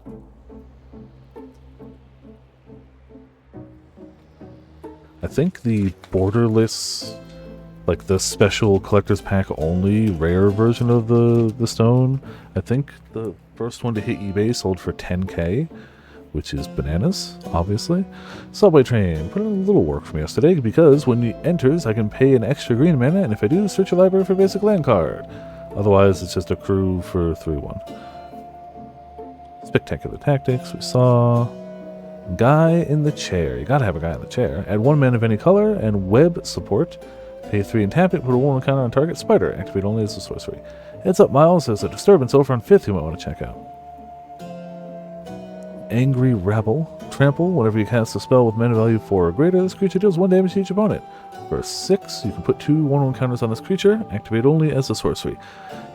I think the borderless, like the special collector's pack only rare version of the stone, I think the first one to hit eBay sold for 10k, which is bananas, obviously. Subway Train, put in a little work for me yesterday because when he enters, I can pay an extra green mana, and if I do, search your library for a basic land card. Otherwise, it's just a crew for 3/1. Spectacular Tactics, we saw. Guy in the Chair. You gotta have a guy in the chair. Add 1 mana of any color and web support. Pay 3 and tap it, put a 1 counter on target. Spider, activate only as a sorcery. Heads up, Miles, there's a disturbance over on 5th you might want to check out. Angry Rabble. Trample, whenever you cast a spell with mana value 4 or greater, this creature deals 1 damage to each opponent. For 6, you can put 2 1/1 counters on this creature, activate only as a sorcery.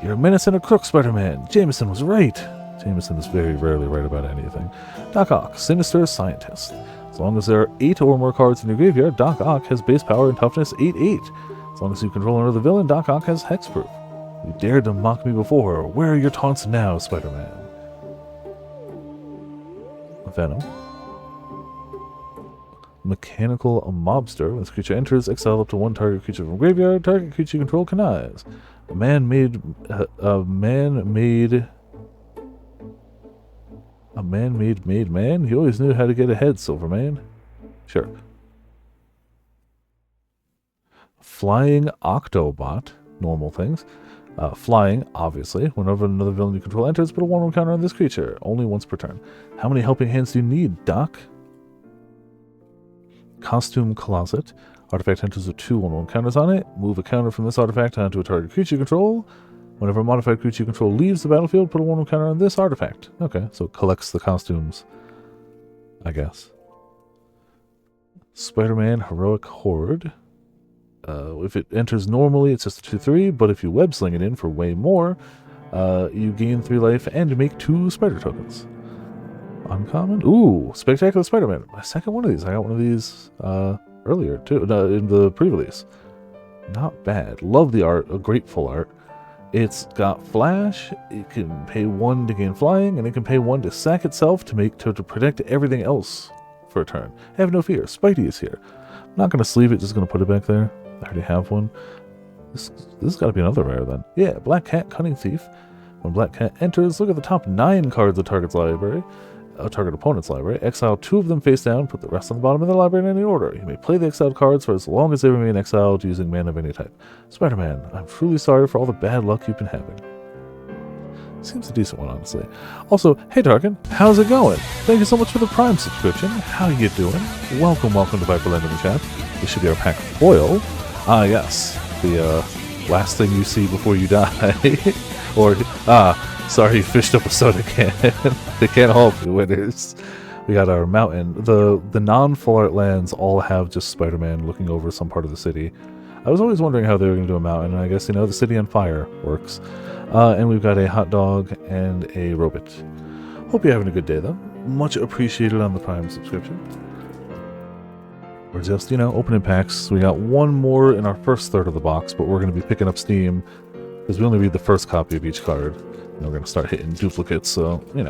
You're a menace and a crook, Spider-Man. Jameson was right. Jameson is very rarely right about anything. Doc Ock, Sinister Scientist. As long as there are 8 or more cards in your graveyard, Doc Ock has base power and toughness 8/8. As long as you control another villain, Doc Ock has hexproof. You dared to mock me before. Where are your taunts now, Spider-Man? Venom. Mechanical Mobster. When this creature enters, exile up to 1 target creature from graveyard. Target creature you control connives. A man-made man? He always knew how to get ahead, Silverman. Sure. Flying Octobot. Normal things. Flying, obviously. Whenever another villain you control enters, put a 1/1 counter on this creature. Only once per turn. How many helping hands do you need, Doc? Costume Closet. Artifact enters with 2 1/1 counters on it. Move a counter from this artifact onto a target creature you control. Whenever a modified creature you control leaves the battlefield, put a 1/1 counter on this artifact. Okay, so it collects the costumes, I guess. Spider-Man Heroic Horde. If it enters normally, it's just a 2/3, but if you web sling it in for way more, you gain 3 life and make 2 spider tokens. Uncommon? Ooh, Spectacular Spider-Man. My second one of these. I got one of these earlier, too, in the pre-release. Not bad. Love the art, a great full art. It's got flash, it can pay 1 to gain flying, and it can pay 1 to sack itself to protect everything else for a turn. Have no fear, Spidey is here. I'm not going to sleeve it, just going to put it back there. I already have one. This has got to be another rare then. Yeah, Black Cat Cunning Thief. When Black Cat enters, look at the top 9 cards of target's library. a target opponent's library, exile 2 of them face down, put the rest on the bottom of the library in any order. You may play the exiled cards for as long as they remain exiled using mana of any type. Spider-Man, I'm truly sorry for all the bad luck you've been having. Seems a decent one, honestly. Also, hey Tarkin, how's it going? Thank you so much for the Prime subscription. How you doing? Welcome to Viperland in the chat. This should be our pack foil. Ah, yes. The last thing you see before you die. Or, sorry, you fished up a soda can. They can't all be winners. We got our mountain. The non-full art lands all have just Spider-Man looking over some part of the city. I was always wondering how they were going to do a mountain, and I guess, the city on fire works. And we've got a hot dog and a robot. Hope you're having a good day, though. Much appreciated on the Prime subscription. We're just, opening packs. We got one more in our first third of the box, but we're going to be picking up steam because we only read the first copy of each card. And we're going to start hitting duplicates, so, We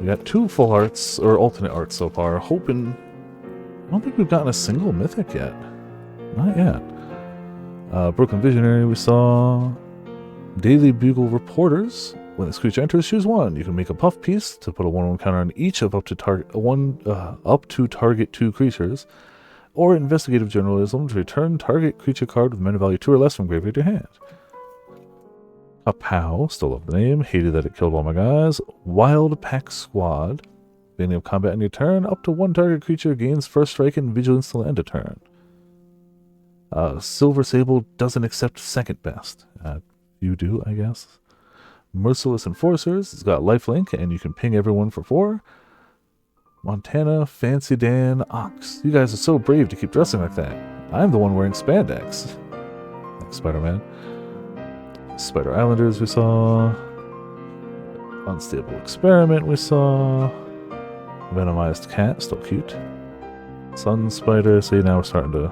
got 2 full arts, or alternate arts so far. Hoping... I don't think we've gotten a single mythic yet. Not yet. Broken Visionary we saw. Daily Bugle Reporters. When this creature enters, choose 1. You can make a puff piece to put a 1/1 counter on each of up to target 2 creatures. Or Investigative Journalism to return target creature card with mana value 2 or less from graveyard to hand. Kapow, still love the name. Hated that it killed all my guys. Wild Pack Squad. Beginning of combat on your turn, up to 1 target creature gains first strike and vigilance till end of turn. Silver Sable doesn't accept second best. You do, I guess. Merciless Enforcers. It's got lifelink, and you can ping everyone for 4. Montana, Fancy Dan, Ox. You guys are so brave to keep dressing like that. I'm the one wearing spandex. Like Spider-Man. Spider Islanders we saw. Unstable Experiment we saw. Venomized Cat, still cute. Sun Spider, see now we're starting to...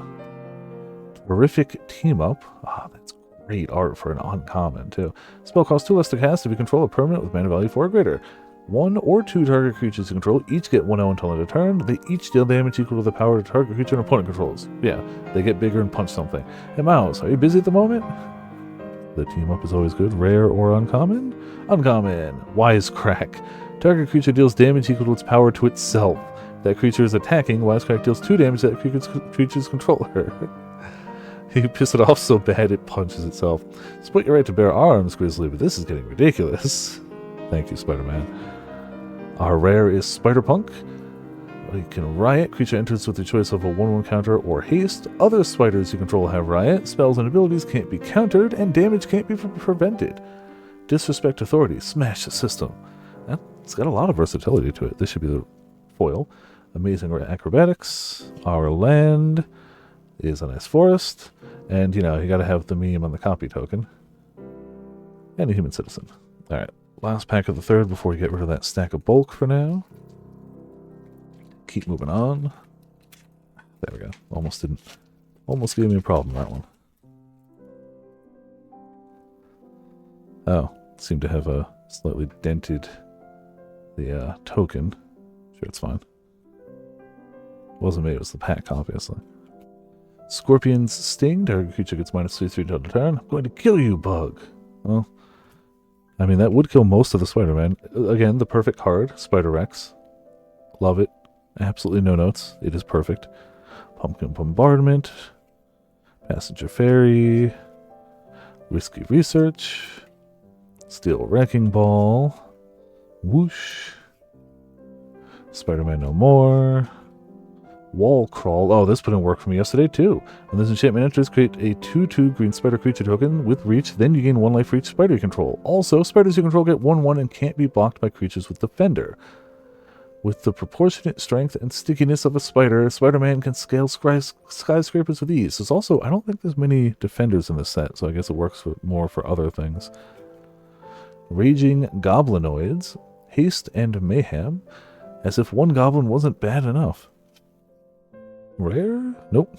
Terrific Team Up. Ah, that's great art for an uncommon, too. Spell costs 2 less to cast if you control a permanent with mana value 4 or greater. 1 or 2 target creatures you control each get 1/0 until end of turn. They each deal damage equal to the power of the target creature an opponent controls. Yeah, they get bigger and punch something. Hey Mouse, are you busy at the moment? The Team Up is always good. Rare or uncommon? Uncommon. Wisecrack. Target creature deals damage equal to its power to itself. If that creature is attacking, Wisecrack deals 2 damage to that creature's controller. You piss it off so bad it punches itself. Split your right to bear arms, Grizzly, but this is getting ridiculous. Thank you, Spider-Man. Our rare is Spider-Punk. You can Riot. Creature enters with the choice of a 1/1 counter or haste. Other spiders you control have Riot. Spells and abilities can't be countered, and damage can't be prevented. Disrespect authority. Smash the system. It's got a lot of versatility to it. This should be the foil. Amazing acrobatics. Our land is a nice forest. And, you got to have the meme on the copy token. And a human citizen. Alright, last pack of the third before we get rid of that stack of bulk for now. Keep moving on. There we go. Almost gave me a problem, that one. Oh, seemed to have slightly dented the token. Sure, it's fine. It wasn't me, it was the pack, obviously. Scorpion's Sting. Target creature gets -3/3 until the turn. I'm going to kill you, bug. Well, I mean, that would kill most of the Spider-Man. Again, the perfect card. Spider-Rex. Love it. Absolutely no notes. It is perfect. Pumpkin Bombardment. Passenger Ferry. Risky Research. Steel Wrecking Ball. Whoosh. Spider-Man No More. Wall Crawl. Oh, this didn't work for me yesterday, too. When this enchantment enters, create a 2/2 green spider creature token with reach, then you gain 1 life for each spider you control. Also, spiders you control get 1/1 and can't be blocked by creatures with Defender. With the proportionate strength and stickiness of a spider, Spider-Man can scale skyscrapers with ease. There's also, I don't think there's many defenders in this set, so I guess it works more for other things. Raging Goblinoids. Haste and Mayhem. As if 1 goblin wasn't bad enough. Rare? Nope.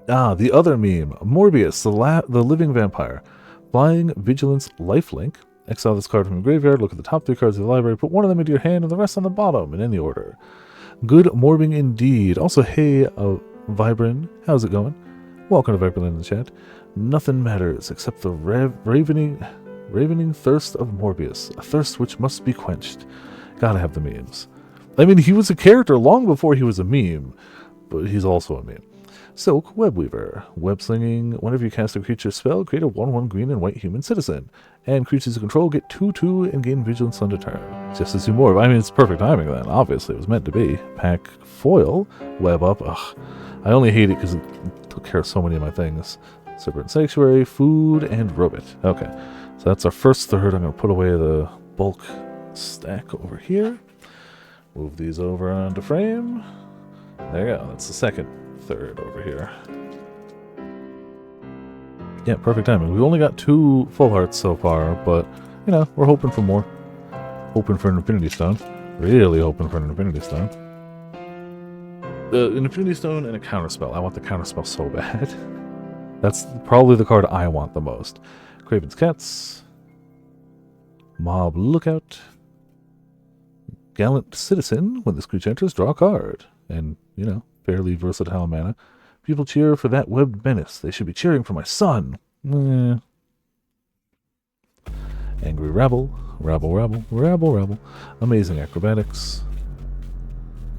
Ah, the other meme. Morbius, the living vampire. Flying, Vigilance, Lifelink. Exile this card from your graveyard, look at the top 3 cards of the library, put 1 of them into your hand and the rest on the bottom, in any order. Good morbing indeed. Also, hey, Vibrin, how's it going? Welcome to Viperland in the chat. Nothing matters except the ravening thirst of Morbius, a thirst which must be quenched. Gotta have the memes. I mean, he was a character long before he was a meme, but he's also a meme. Silk, Web Weaver. Web slinging. Whenever you cast a creature spell, create a 1/1 green and white human citizen. And creatures you control get 2/2 and gain vigilance on the turn. Just as do more. I mean, it's perfect timing then. Obviously, it was meant to be. Pack foil. Web up. Ugh. I only hate it because it took care of so many of my things. Serpent Sanctuary, food, and robot. Okay. So that's our first third. I'm going to put away the bulk stack over here. Move these over onto frame. There you go. That's the second third over here. Yeah, perfect timing. We've only got 2 full hearts so far, but, you know, we're hoping for more. Hoping for an Infinity Stone. Really hoping for an Infinity Stone. An Infinity Stone and a Counterspell. I want the Counterspell so bad. That's probably the card I want the most. Craven's Cats. Mob Lookout. Gallant Citizen. When this creature enters, draw a card. And, you know, fairly versatile mana. People cheer for that webbed menace. They should be cheering for my son. Angry Rabble. Rabble, rabble, rabble, rabble. Amazing Acrobatics.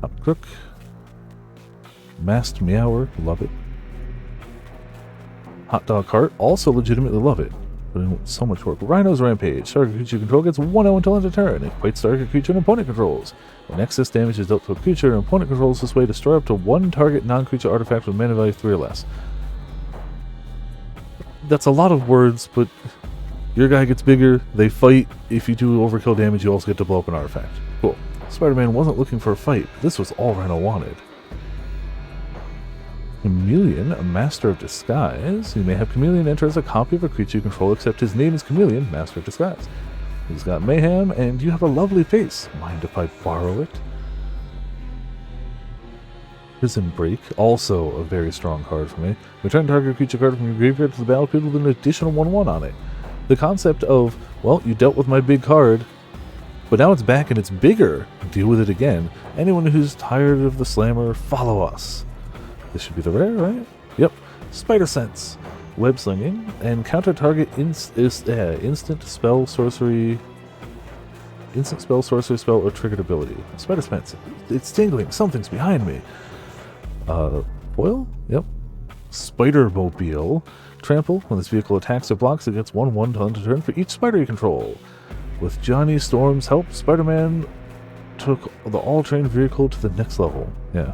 Hot Crook. Masked Meower. Love it. Hot Dog Cart. Also legitimately love it. But in so much work. Rhino's Rampage. Target creature you control gets 1/0 until end of turn. It fights target creature an opponent controls. When excess damage is dealt to a creature an opponent controls this way, destroy up to 1 target non-creature artifact with mana value 3 or less. That's a lot of words, but your guy gets bigger, they fight. If you do overkill damage, you also get to blow up an artifact. Cool. Spider-Man wasn't looking for a fight. This was all Rhino wanted. Chameleon, a Master of Disguise. You may have Chameleon enter as a copy of a creature you control, except his name is Chameleon, Master of Disguise. He's got Mayhem, and you have a lovely face. Mind if I borrow it? Prison Break, also a very strong card for me. Return target creature card from your graveyard to the battlefield with an additional 1/1 on it. The concept of, well, you dealt with my big card, but now it's back and it's bigger. Deal with it again. Anyone who's tired of the slammer, follow us. This should be the rare, right? Yep. Spider Sense. Web slinging. And counter target instant spell, sorcery, spell, or triggered ability. Spider Sense. It's tingling. Something's behind me. Foil? Yep. Spider Mobile. Trample. When this vehicle attacks or blocks, it gets 1/1 to end of turn for each spider you control. With Johnny Storm's help, Spider-Man took the all-terrain vehicle to the next level. Yeah,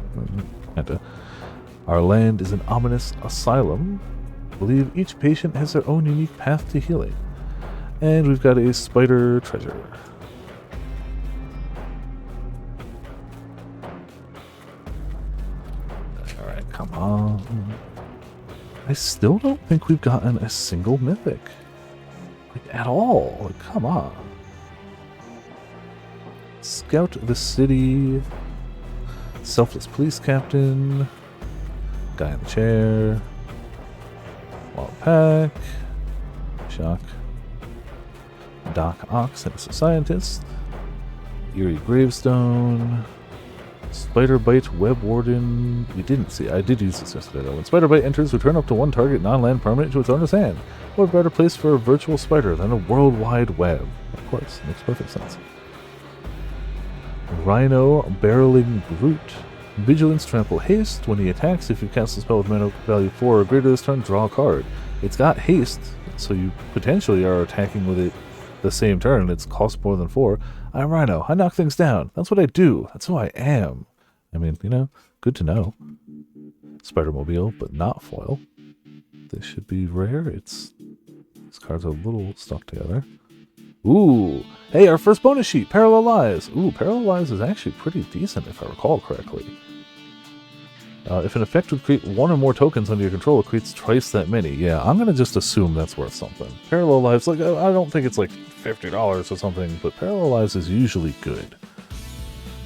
kinda. Our land is an ominous asylum. Believe each patient has their own unique path to healing. And we've got a spider treasure. Alright, come on. I still don't think we've gotten a single mythic. Like, at all. Like, come on. Scout the city. Selfless police captain. Guy in the chair. Wild pack. Shock. Doc Ox, Innocent Scientist. Eerie Gravestone. Spider Bite, Web Warden. We didn't see. I did use this yesterday though. When Spider Bite enters, return up to 1 target non-land permanent to its owner's hand. What better place for a virtual spider than a worldwide web? Of course, makes perfect sense. Rhino Barreling Brute. Vigilance, Trample, Haste. When he attacks, if you cast a spell with mana value 4 or greater this turn, draw a card. It's got haste, so you potentially are attacking with it the same turn, and it's cost more than 4. I'm Rhino. I knock things down. That's what I do. That's who I am. I mean, you know, good to know. Spider-Mobile, but not foil. This should be rare. These cards are a little stuck together. Ooh. Hey, our first bonus sheet, Parallel Lives. Ooh, Parallel Lives is actually pretty decent if I recall correctly. If an effect would create 1 or more tokens under your control, it creates twice that many. Yeah, I'm going to just assume that's worth something. Parallel Lives, like, I don't think it's like $50 or something, but Parallel Lives is usually good.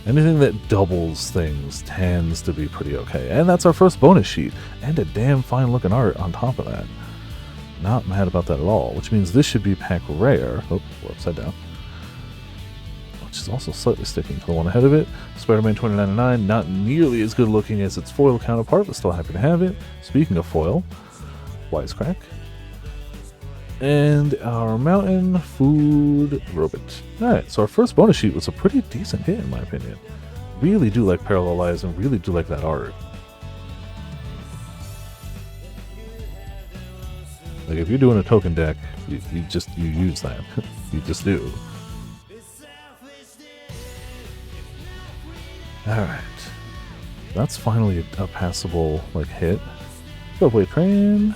Anything that doubles things tends to be pretty okay. And that's our first bonus sheet. And a damn fine looking art on top of that. Not mad about that at all, which means this should be pack rare. Oh, we're upside down. Which is also slightly sticking to the one ahead of it. Spider-Man 2099, not nearly as good looking as its foil counterpart, but still happy to have it. Speaking of foil, Wisecrack. And our mountain food robot. Alright, so our first bonus sheet was a pretty decent hit in my opinion. Really do like Parallel Lives and really do like that art. Like if you're doing a token deck, you use that. You just do. Alright. That's finally a passable like hit. Subway Train.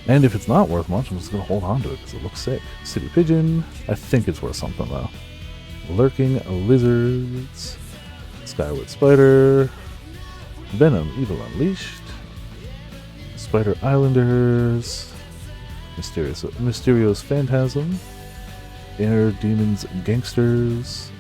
And if it's not worth much, I'm just going to hold on to it because it looks sick. City Pigeon. I think it's worth something though. Lurking Lizards. Skyward Spider. Venom Evil Unleashed. Spider Islanders. Mysterio's Phantasm. Air Demons Gangsters.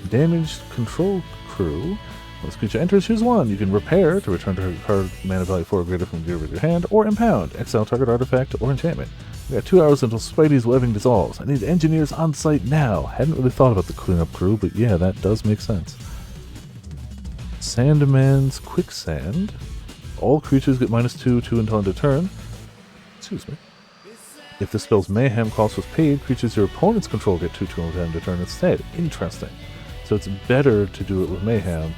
Damaged Control Crew. When this creature enters, choose one. You can repair to return to her card mana value 4 or greater from your with your hand, or impound, exile target artifact or enchantment. We got 2 hours until Spidey's webbing dissolves. I need engineers on site now. Hadn't really thought about the cleanup crew, but yeah, that does make sense. Sandman's Quicksand. All creatures get -2 until end of turn. Excuse me. If the spell's Mayhem cost was paid, creatures your opponents control get 2/2 until end of turn instead. Interesting. So it's better to do it with Mayhem.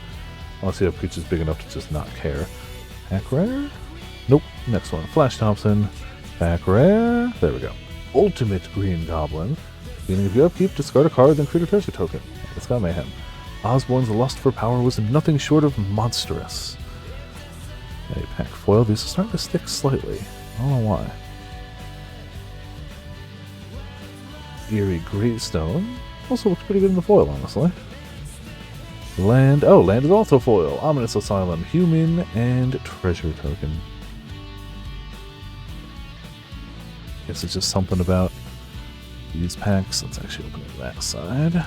Unless you have creatures big enough to just not care. Pack Rare? Nope. Next one. Flash Thompson. Pack Rare. There we go. Ultimate Green Goblin. Beginning of your upkeep, discard a card, then create a treasure token. It's got Mayhem. Osborne's lust for power was nothing short of monstrous. A pack foil. These are starting to stick slightly. I don't know why. Eerie Greystone. Also looks pretty good in the foil, honestly. Land. Oh, land is also foil. Ominous Asylum, human, and treasure token. Guess it's just something about these packs. Let's actually open it that side.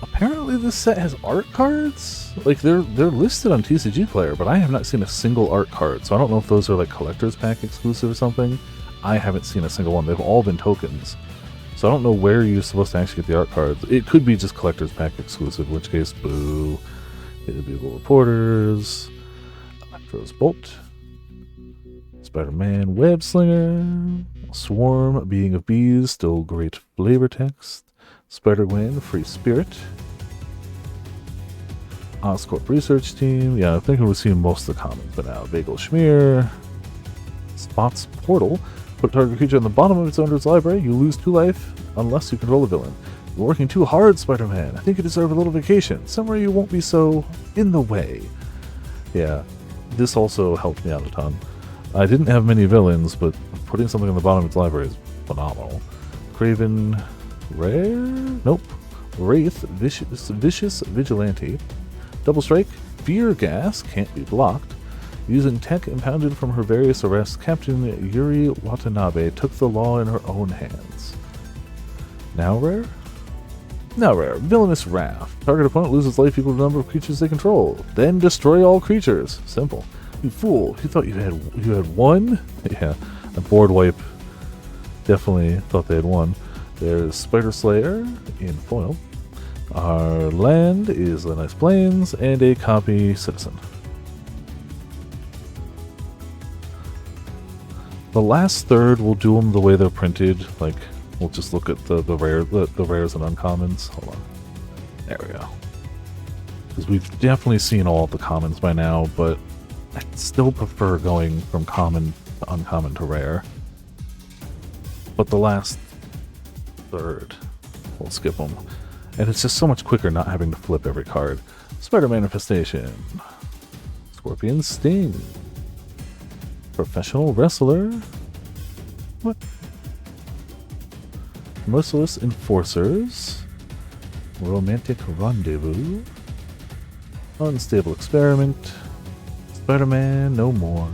Apparently this set has art cards? Like they're listed on TCGPlayer, but I have not seen a single art card, so I don't know if those are like collector's pack exclusive or something. I haven't seen a single one. They've all been tokens. So I don't know where you're supposed to actually get the art cards. It could be just collector's pack exclusive, in which case, boo. Individual Reporters, Electro's Bolt, Spider-Man Web Slinger, Swarm, Being of Bees, still great flavor text, Spider-Gwen, Free Spirit, Oscorp Research Team, yeah, I think we've seen most of the comments by now, Bagel Schmear, Spot's Portal, put a target creature on the bottom of its owner's library, you lose 2 life unless you control a villain. You're working too hard, Spider-Man. I think you deserve a little vacation, somewhere you won't be so in the way. Yeah, this also helped me out a ton. I didn't have many villains, but putting something on the bottom of its library is phenomenal. Craven, Rare? Nope. Wraith, Vicious Vigilante. Double Strike, Fear Gas, can't be blocked. Using tech impounded from her various arrests, Captain Yuri Watanabe took the law in her own hands. Now rare? Now rare. Villainous Wrath. Target opponent loses life equal to the number of creatures they control. Then destroy all creatures. Simple. You fool. You thought you had one? Yeah. A board wipe. Definitely thought they had one. There's Spider Slayer in foil. Our land is the Nice Plains and a copy Citizen. The last third will do them the way they're printed. Like, we'll just look at the rares and uncommons. Hold on. There we go. Because we've definitely seen all of the commons by now, but I still prefer going from common to uncommon to rare. But the last third, we'll skip them. And it's just so much quicker not having to flip every card. Spider Manifestation. Scorpion Sting. Professional Wrestler. What? Merciless Enforcers. Romantic Rendezvous. Unstable Experiment. Spider-Man No More.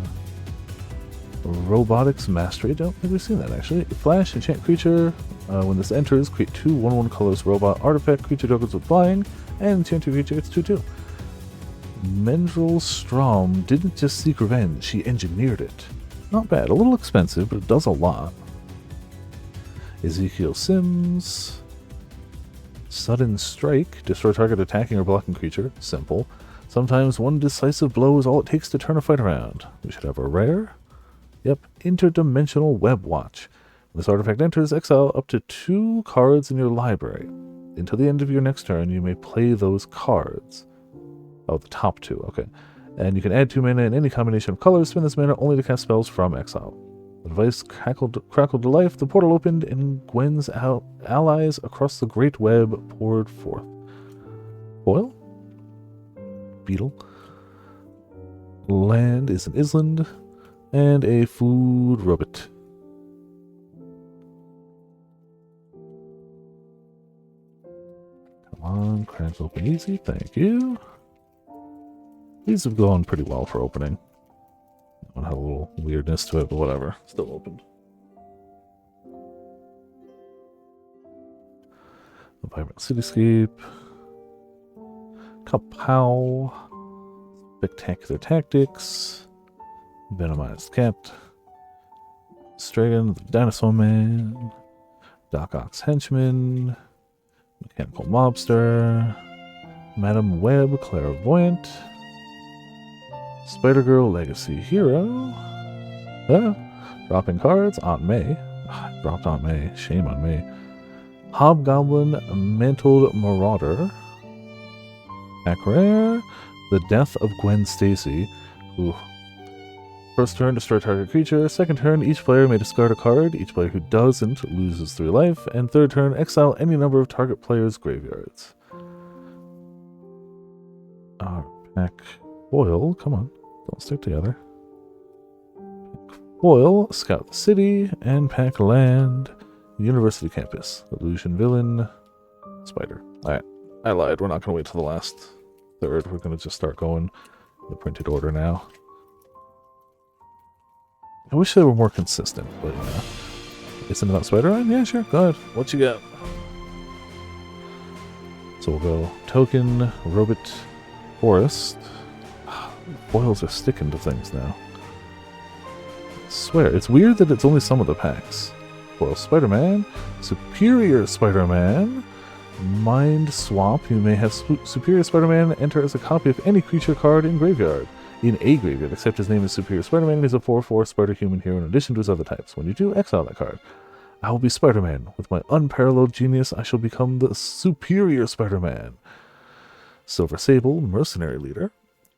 Robotics Mastery. Don't think we've seen that actually. Flash, enchant creature. When this enters, create 2 1/1 colorless robot artifact creature tokens with flying, and enchant creature gets 2/2. Mendrel Strom didn't just seek revenge, she engineered it. Not bad, a little expensive, but it does a lot. Ezekiel Sims. Sudden Strike, destroy target attacking or blocking creature, simple. Sometimes one decisive blow is all it takes to turn a fight around. We should have a rare. Yep, Interdimensional Web Watch. When this artifact enters, exile up to 2 cards in your library. Until the end of your next turn, you may play those cards. Oh, the top 2, okay. And you can add 2 mana in any combination of colors. Spend this mana only to cast spells from exile. The device crackled to life, the portal opened, and Gwen's allies across the great web poured forth. Foil? Beetle. Land is an island. And a food robot. Come on, crank open easy, thank you. These have gone pretty well for opening. That one had a little weirdness to it, but whatever. Still opened. A vibrant cityscape. Kapow. Spectacular tactics. Venomized cat. Stragan, the dinosaur man. Doc Ock's henchman. Mechanical mobster. Madam Web, clairvoyant. Spider-Girl Legacy Hero. Dropping cards. Aunt May. Dropped Aunt May. Shame on me. Hobgoblin Mantled Marauder. Pack rare. The Death of Gwen Stacy. Ooh. First turn, destroy target creature. Second turn, each player may discard a card. Each player who doesn't loses 3 life. And third turn, exile any number of target players' graveyards. Pack foil. Come on. Don't stick together. Pack foil. Scout the city. And pack land. University campus. Illusion villain. Spider. Alright. I lied. We're not going to wait till the last third. We're going to just start going in the printed order now. I wish they were more consistent, but you know. Isn't it about Spider-Man? Yeah, sure. Go ahead. What you got? So we'll go token, robot, forest. Foils are sticking to things now. I swear, it's weird that it's only some of the packs. Foil Spider-Man, Superior Spider-Man, Mind Swap. You may have Superior Spider-Man enter as a copy of any creature card in graveyard. In a graveyard, except his name is Superior Spider-Man. He's a 4/4 Spider-Human hero in addition to his other types. When you do, exile that card. I will be Spider-Man. With my unparalleled genius, I shall become the Superior Spider-Man. Silver Sable, Mercenary Leader.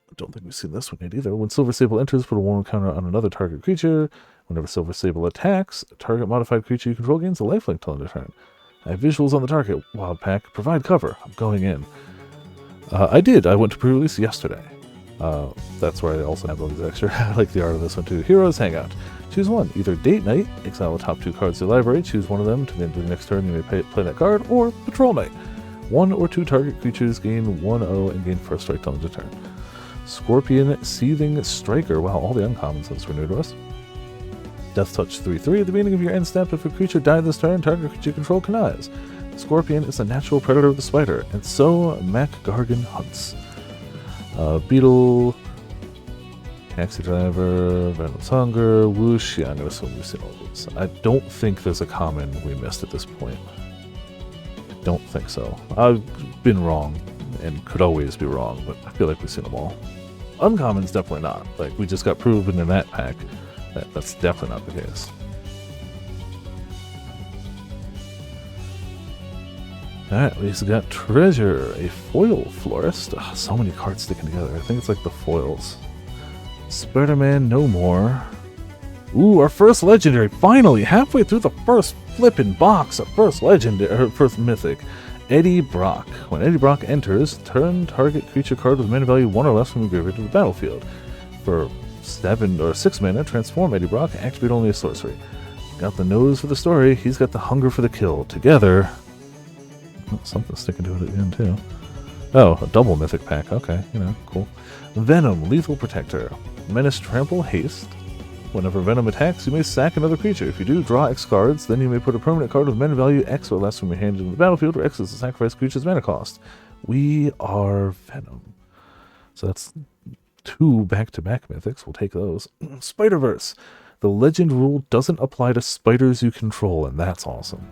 I don't think we've seen this one yet either. When Silver Sable enters, put a 1 counter on another target creature. Whenever Silver Sable attacks, a target modified creature you control gains a lifelink till end of turn. I have visuals on the target. Wild Pack, provide cover. I'm going in. I did. I went to pre-release yesterday. That's where I also have all these extra. I like the art of this one too. Heroes Hangout. Choose one. Either Date Night, exile the top 2 cards of your library, choose one of them to the end of the next turn, you may play that card, or Patrol Night. 1 or 2 target creatures gain 1/0 and gain first strike till end of turn. Scorpion Seething Striker. Wow, all the uncommons since we're new to us. Death Touch 3/3. At the beginning of your end step, if a creature died this turn, target creature control connives. Scorpion is a natural predator of the spider, and so Mac Gargan hunts. Beetle, Taxi Driver, Venom's Hunger, Whoosh. Yeah, I'm going to assume we've seen all these. I don't think there's a common we missed at this point. I don't think so. I've been wrong, and could always be wrong, but I feel like we've seen them all. Uncommons, definitely not. Like, we just got proven in that pack that that's definitely not the case. Alright, we just got Treasure, a Foil Florist. Ugh, so many cards sticking together. I think it's like the foils. Spider-Man No More. Ooh, our first legendary. Finally, halfway through the first flippin' box, a first legendary, or first mythic. Eddie Brock. When Eddie Brock enters, turn target creature card with mana value 1 or less from the graveyard to the battlefield. For 7 or 6 mana, transform Eddie Brock, activate only a sorcery. Got the nose for the story, he's got the hunger for the kill. Together... something sticking to it at the end, too. Oh, a double mythic pack. Okay, you know, cool. Venom, Lethal Protector. Menace, Trample, Haste. Whenever Venom attacks, you may sack another creature. If you do, draw X cards, then you may put a permanent card with mana value X or less from your hand into the battlefield, where X is the sacrifice creature's mana cost. We are Venom. So that's 2 back-to-back mythics. We'll take those. Spider-Verse. The legend rule doesn't apply to spiders you control, and that's awesome.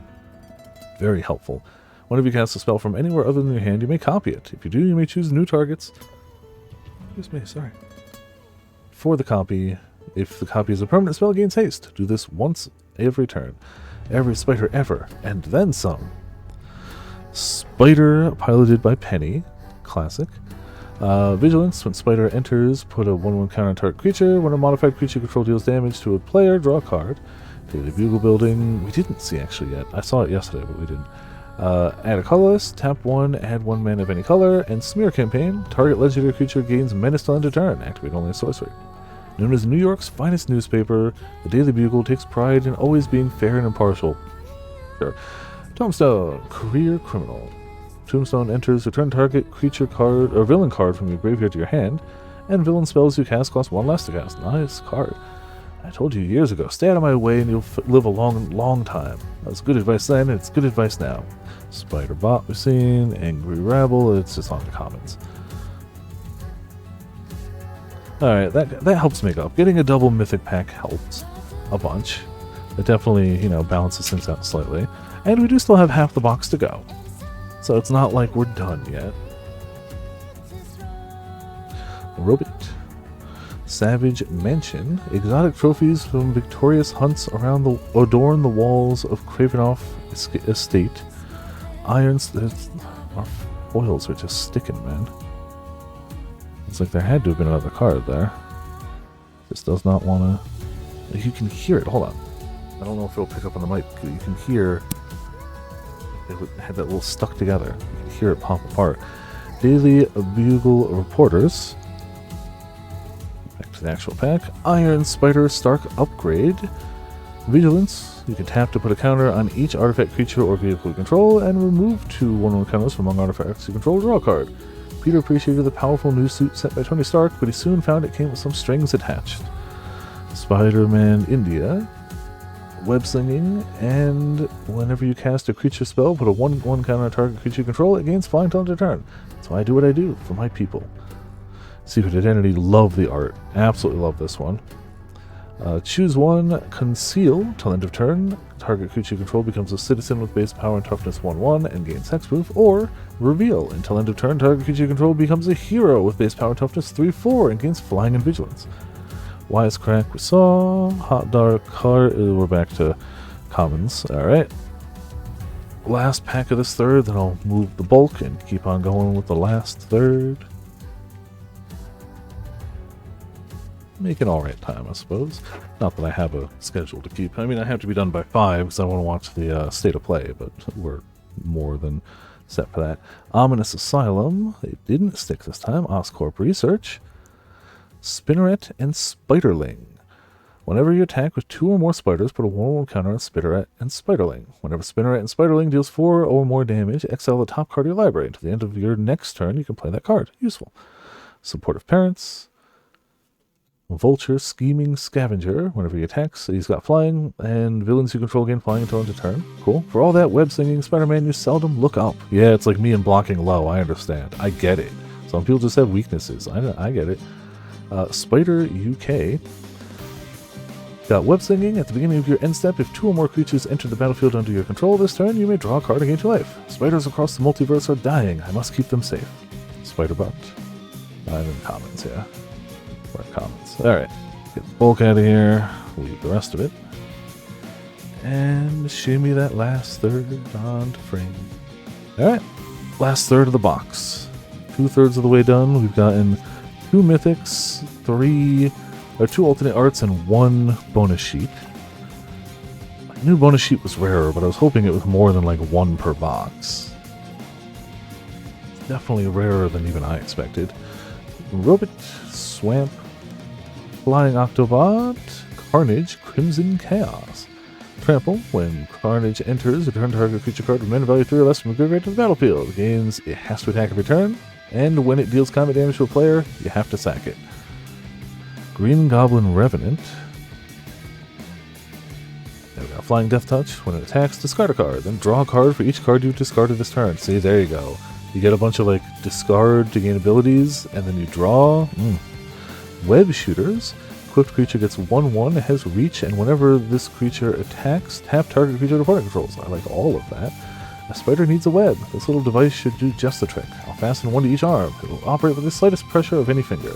Very helpful. Whenever you cast a spell from anywhere other than your hand, you may copy it. If you do, you may choose new targets. Excuse me, sorry. For the copy, if the copy is a permanent spell, gains haste. Do this once every turn. Every spider ever, and then some. Spider, piloted by Penny. Classic. Vigilance, when spider enters, put a 1/1 counter on target creature. When a modified creature control deals damage to a player, draw a card. Daily Bugle Building, we didn't see actually yet. I saw it yesterday, but we didn't. Add a colorless, tap 1, add 1 mana of any color, and Smear Campaign. Target legendary creature gains menace till end of turn. Activate only a sorcery. Known as New York's finest newspaper, the Daily Bugle takes pride in always being fair and impartial. Sure. Tombstone, career criminal. Tombstone enters, return target creature card or villain card from your graveyard to your hand, and villain spells you cast cost 1 less to cast. Nice card. I told you years ago, stay out of my way and you'll live a long, long time. That was good advice then, and it's good advice now. Spider Bot we've seen, Angry Rabble, it's just on the commons. Alright, that helps make up. Getting a double mythic pack helps a bunch. It definitely, balances things out slightly. And we do still have half the box to go. So it's not like we're done yet. Robot. Savage Mansion. Exotic trophies from victorious hunts adorn the walls of Kravenoff Estate. Irons. Our foils are just sticking, man. It's like there had to have been another card there. This does not want to... You can hear it. Hold on. I don't know if it'll pick up on the mic. You can hear... It had that little stuck together. You can hear it pop apart. Daily Bugle Reporters. Back to the actual pack. Iron Spider Stark Upgrade. Vigilance. You can tap to put a counter on each artifact, creature, or vehicle you control, and remove 2 1/1 counters from among artifacts you control. Draw a card. Peter appreciated the powerful new suit sent by Tony Stark, but he soon found it came with some strings attached. Spider-Man India. Web Slinging, and whenever you cast a creature spell, put a 1/1 counter on target creature you control, it gains flying till end of turn. That's why I do what I do, for my people. Secret Identity, love the art. Absolutely love this one. Choose one, Conceal, till end of turn. Target creature you control becomes a citizen with base power and toughness 1/1 and gains hexproof. Or, Reveal, until end of turn, target creature you control becomes a hero with base power and toughness 3/4 and gains flying and vigilance. Wisecrack we saw. Hot Dark Heart, we're back to commons. Alright. Last pack of this third, then I'll move the bulk and keep on going with the last third. Making alright time, I suppose. Not that I have a schedule to keep. I mean, I have to be done by 5 because I want to watch the State of Play, but we're more than set for that. Ominous Asylum. It didn't stick this time. Oscorp Research. Spinneret and Spiderling. Whenever you attack with 2 or more spiders, put a 1/1 counter on Spinneret and Spiderling. Whenever Spinneret and Spiderling deals 4 or more damage, exile the top card of your library. Until the end of your next turn, you can play that card. Useful. Supportive Parents. Vulture, Scheming Scavenger. Whenever he attacks, he's got flying, and villains you control gain flying until end of turn. Cool. For all that web slinging, Spider-Man, you seldom look up. Yeah, it's like me and blocking low. I understand. I get it. Some people just have weaknesses. I get it. Spider UK. Got web slinging. At the beginning of your end step, if 2 or more creatures enter the battlefield under your control this turn, you may draw a card and gain 2 life. Spiders across the multiverse are dying. I must keep them safe. Spider Bot. I'm in commons here. We're in commons. Alright. Get the bulk out of here. Leave the rest of it. And shimmy that last third onto frame. Alright. Last third of the box. 2/3 of the way done. We've gotten 2 mythics, 2 alternate arts, and 1 bonus sheet. I knew bonus sheet was rarer, but I was hoping it was more than like 1 per box. Definitely rarer than even I expected. Robot, Swamp, Flying Octobot, Carnage, Crimson Chaos. Trample, when Carnage enters, return target creature card with mana value 3 or less from the graveyard to the battlefield. Gains, it has to attack every turn. And when it deals combat damage to a player, you have to sack it. Green Goblin Revenant. There we go. Flying Death Touch. When it attacks, discard a card. Then draw a card for each card you've discarded this turn. See, there you go. You get a bunch of like discard to gain abilities, and then you draw. Web Shooters. Equipped creature gets 1/1, it has reach, and whenever this creature attacks, tap target creature to partner controls. I like all of that. A spider needs a web. This little device should do just the trick. I'll fasten one to each arm. It will operate with the slightest pressure of any finger.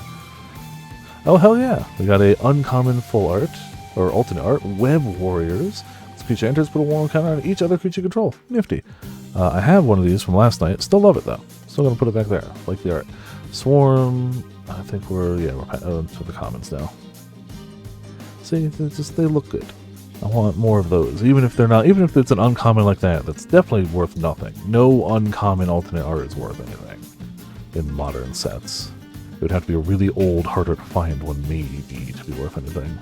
Oh, hell yeah. We got a uncommon full art, or alternate art, Web Warriors. This creature enters, put a warm counter on each other creature control. Nifty. I have one of these from last night. Still love it, though. Still going to put it back there. Like the art. Swarm. I think we're to the commons now. See, they look good. I want more of those. Even if it's an uncommon like that, that's definitely worth nothing. No uncommon alternate art is worth anything in modern sets. It would have to be a really old, harder to find one maybe to be worth anything.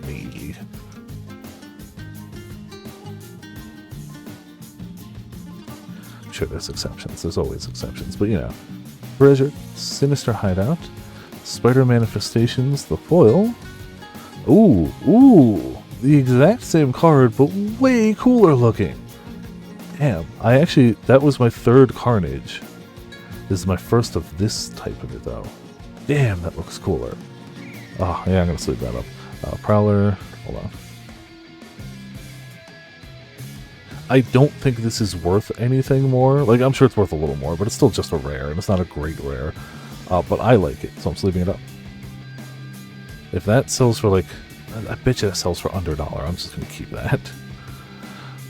Maybe. I'm sure there's exceptions. There's always exceptions. But, you know. Treasure, Sinister Hideout, Spider Manifestations, the foil. Ooh. The exact same card, but way cooler looking. Damn. That was my third Carnage. This is my first of this type of it, though. Damn, that looks cooler. Oh, yeah, I'm going to sleep that up. Prowler. Hold on. I don't think this is worth anything more. Like, I'm sure it's worth a little more, but it's still just a rare, and it's not a great rare. But I like it, so I'm sleeping it up. If that sells for, like... I bet you that sells for under $1. I'm just going to keep that.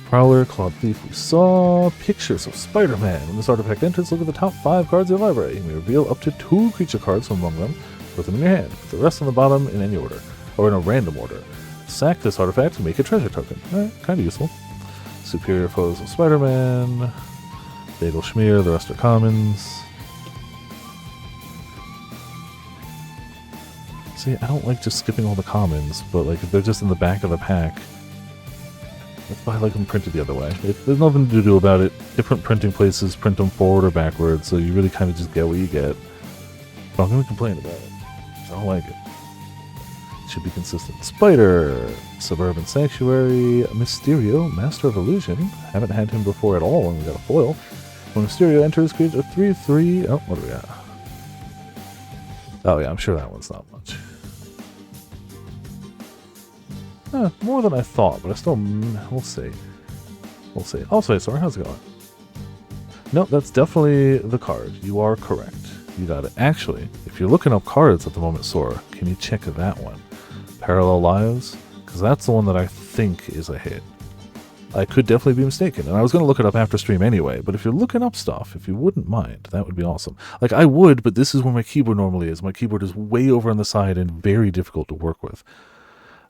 Prowler, Clawed Thief, we saw. Pictures of Spider-Man. When this artifact enters, look at the top 5 cards of your library. You may reveal up to 2 creature cards from among them. Put them in your hand. Put the rest on the bottom in any order. Or in a random order. Sack this artifact to make a treasure token. Alright, kind of useful. Superior Foes of Spider-Man. Bagel Schmear, the rest are commons. See, I don't like just skipping all the commons, but like if they're just in the back of the pack, that's why I like them printed the other way. There's nothing to do about it. Different printing places print them forward or backwards, so you really kind of just get what you get. But I'm going to complain about it. I don't like it. It should be consistent. Spider, Suburban Sanctuary, Mysterio, Master of Illusion. Haven't had him before at all, and we got a foil. When Mysterio enters, creates a 3/3. Oh, what do we got? Oh yeah, I'm sure that one's not much. More than I thought, but I still... We'll see. We'll see. Also, sorry, how's it going? No, that's definitely the card. You are correct. You got it. Actually, if you're looking up cards at the moment, Sora, can you check that one? Parallel Lives? Because that's the one that I think is a hit. I could definitely be mistaken, and I was going to look it up after stream anyway, but if you're looking up stuff, if you wouldn't mind, that would be awesome. Like, I would, but this is where my keyboard normally is. My keyboard is way over on the side and very difficult to work with.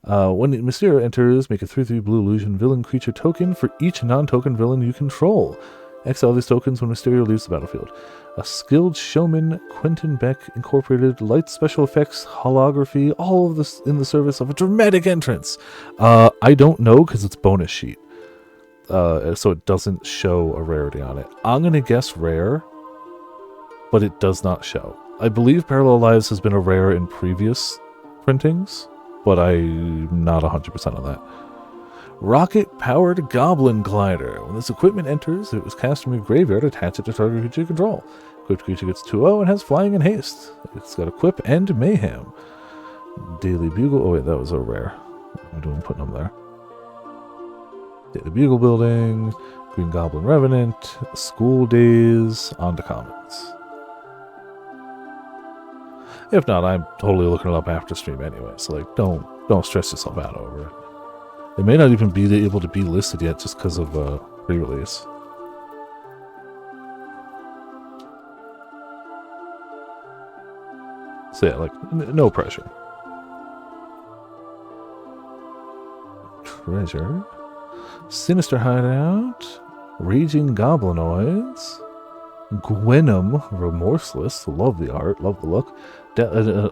When Mysterio enters, make a 3/3 blue illusion villain creature token for each non-token villain you control. Exile these tokens when Mysterio leaves the battlefield. A skilled showman, Quentin Beck Incorporated, light special effects, holography, all of this in the service of a dramatic entrance. I don't know because it's bonus sheet. So it doesn't show a rarity on it. I'm going to guess rare, but it does not show. I believe Parallel Lives has been a rare in previous printings, but I'm not 100% on that. Rocket-powered Goblin Glider. When this equipment enters, it was cast from your graveyard, attach it to target creature you control. Equipped creature gets 2/0 and has flying and haste. It's got Equip and Mayhem. Daily Bugle. Oh wait, that was a rare. What am I doing putting them there? Daily Bugle Building, Green Goblin Revenant, School Days, on to commons. If not, I'm totally looking it up after stream anyway, so like, don't stress yourself out over it. It may not even be able to be listed yet just because of pre-release. So yeah, like, no pressure. Treasure. Sinister Hideout, Raging Goblinoids, Gwenom, Remorseless, love the art, love the look,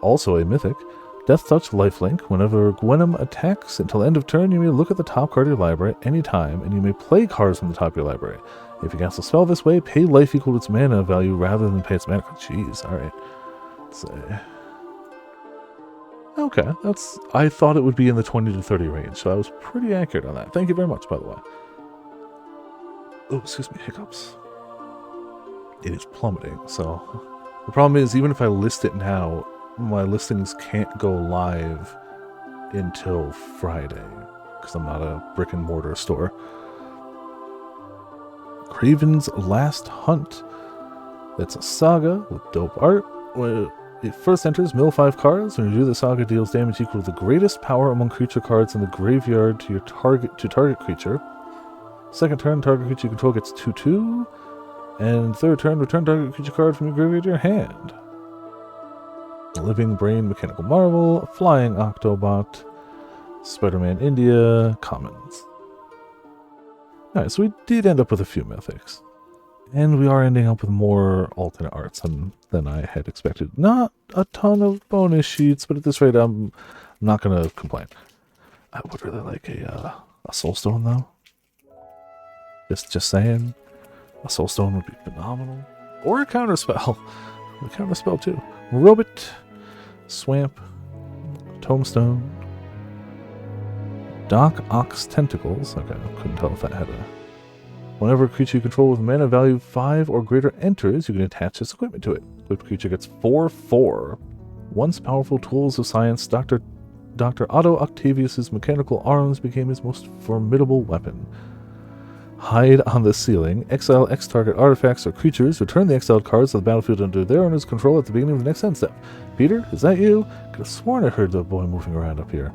also a mythic, Death Touch Lifelink. Whenever Gwenom attacks until end of turn, you may look at the top card of your library at any time, and you may play cards from the top of your library. If you cast a spell this way, pay life equal to its mana value rather than pay its mana. Jeez, alright. Let's see. Okay, I thought it would be in the 20 to 30 range, so I was pretty accurate on that. Thank you very much, by the way. Oh, excuse me, hiccups. It is plummeting, so... The problem is, even if I list it now, my listings can't go live until Friday, because I'm not a brick and mortar store. Craven's Last Hunt. That's a saga with dope art. When it first enters, mill 5 cards. When you do, the saga deals damage equal to the greatest power among creature cards in the graveyard to your target creature. Second turn, target creature you control gets 2/2. And third turn, return target creature card from your graveyard to your hand. Living Brain Mechanical Marvel, Flying Octobot, Spider-Man India, commons. Alright, so we did end up with a few mythics. And we are ending up with more alternate arts than I had expected. Not a ton of bonus sheets, but at this rate, I'm not going to complain. I would really like a Soulstone, though. Just saying. A Soulstone would be phenomenal. Or a Counterspell. A Counterspell, too. Robot, Swamp, Tombstone, Doc Ox Tentacles. Okay, I couldn't tell if that had a... Whenever a creature you control with mana value 5 or greater enters, you can attach this equipment to it. Equipped creature gets 4/4. Once powerful tools of science, Dr. Otto Octavius's mechanical arms became his most formidable weapon. Hide on the ceiling. Exile X target artifacts or creatures. Return the exiled cards to the battlefield under their owner's control at the beginning of the next end step. Peter, is that you? Could have sworn I heard the boy moving around up here.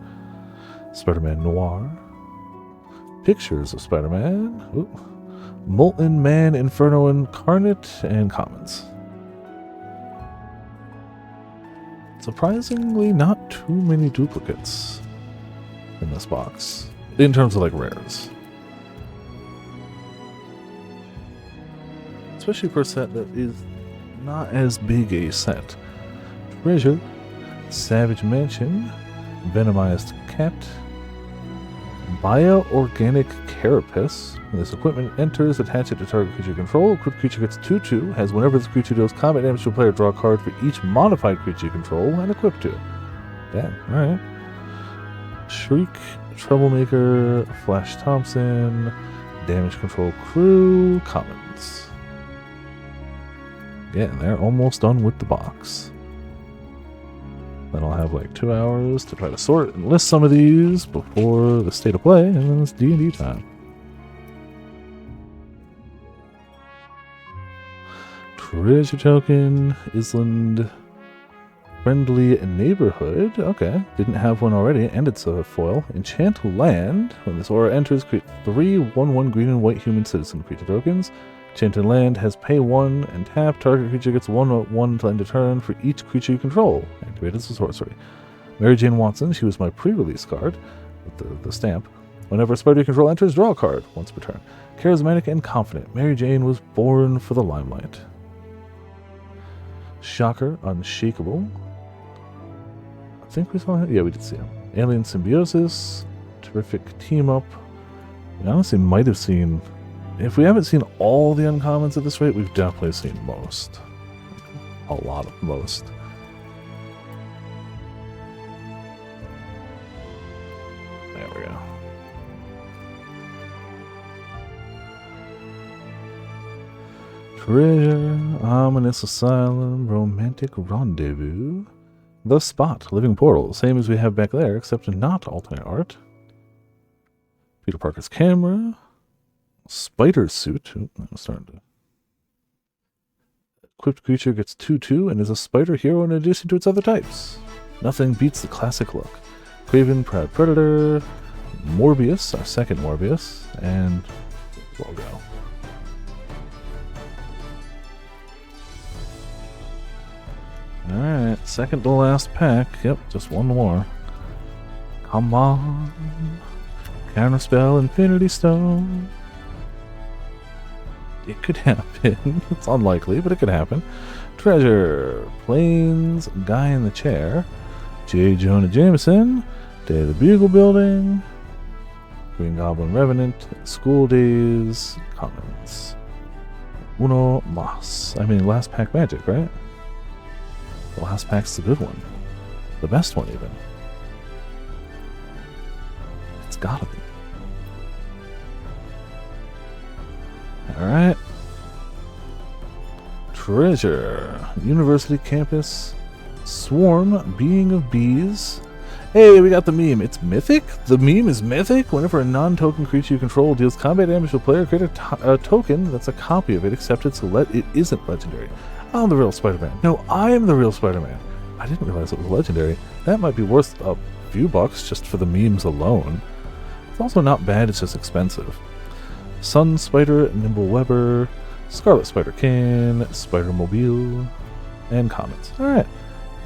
Spider-Man Noir. Pictures of Spider-Man. Ooh. Molten Man, Inferno Incarnate, and commons. Surprisingly, not too many duplicates in this box. In terms of, like, rares. Especially for a set that is not as big a set. Treasure, Savage Mansion, Venomized Cat, Bioorganic Carapace. When this equipment enters, attach it to target creature control. Equipped creature gets 2/2, has whenever this creature deals combat damage to a player, draw a card for each modified creature you control and equip to. Damn, alright. Shriek, Troublemaker, Flash Thompson, Damage Control Crew, commons. Yeah, they're almost done with the box. Then I'll have like 2 hours to try to sort and list some of these before the state of play, and then it's D&D time. Treasure Token, Island, Friendly Neighborhood. Okay, didn't have one already, and it's a foil. Enchant Land. When this aura enters, create 3 1/1 green and white human citizen creature tokens. Enchanted Land has pay 1 and tap. Target creature gets 1/1 until end of turn for each creature you control. Activate as a sorcery. Mary Jane Watson, she was my pre-release card with the stamp. Whenever a spider you control enters, draw a card once per turn. Charismatic and confident, Mary Jane was born for the limelight. Shocker, Unshakable. I think we saw him. Yeah, we did see him. Alien Symbiosis. Terrific Team Up. We honestly might have seen... If we haven't seen all the uncommons at this rate, we've definitely seen most. A lot of most. There we go. Treasure, Ominous Asylum, Romantic Rendezvous. The Spot, Living Portal, same as we have back there, except not alternate art. Peter Parker's Camera. Spider Suit. Oh, I'm starting to... Equipped creature gets 2/2 and is a spider hero in addition to its other types. Nothing beats the classic look. Craven, Proud Predator, Morbius, our second Morbius, and logo. Alright, second to last pack. Yep, just one more. Come on. Counterspell, Infinity Stone. It could happen. It's unlikely, but it could happen. Treasure, Plains, Guy in the Chair, J. Jonah Jameson, Day of the Bugle Building, Green Goblin Revenant, School Days, Commons. Uno Mas. I mean, last pack magic, right? The last pack's the good one. The best one, even. It's gotta be. Alright. Treasure. University Campus. Swarm. Being of Bees. Hey, we got the meme. It's mythic? The meme is mythic? Whenever a non-token creature you control deals combat damage to a player, create a token that's a copy of it, except it's it isn't legendary. I'm the real Spider-Man. No, I am the real Spider-Man. I didn't realize it was legendary. That might be worth a few bucks just for the memes alone. It's also not bad, it's just expensive. Sun Spider, Nimble Webber, Scarlet Spider-Kin, Spider-Mobile, and Comets. Alright,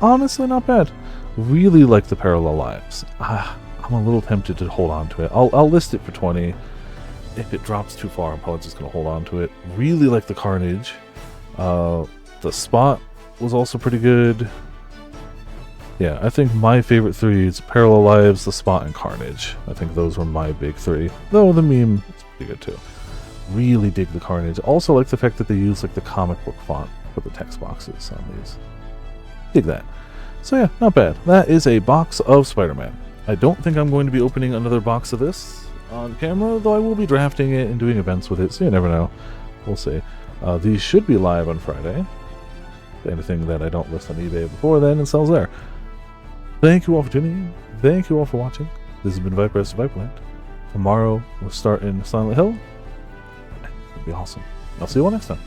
honestly not bad. Really like the Parallel Lives. I'm a little tempted to hold on to it. I'll list it for 20. If it drops too far, I'm probably just going to hold on to it. Really like the Carnage. The Spot was also pretty good. Yeah, I think my favorite three is Parallel Lives, the Spot, and Carnage. I think those were my big three. Though the meme is pretty good too. Really dig the Carnage. Also like the fact that they use like the comic book font for the text boxes on these. Dig that. So yeah, not bad. That is a box of Spider-Man. I don't think I'm going to be opening another box of this on camera, though I will be drafting it and doing events with it, so you never know. We'll see. These should be live on Friday. Anything that I don't list on eBay before then, it sells there. Thank you all for tuning in. Thank you all for watching. This has been Viper vs. Viperland. Tomorrow we'll start in Silent Hill. It'll be awesome. I'll see you all next time.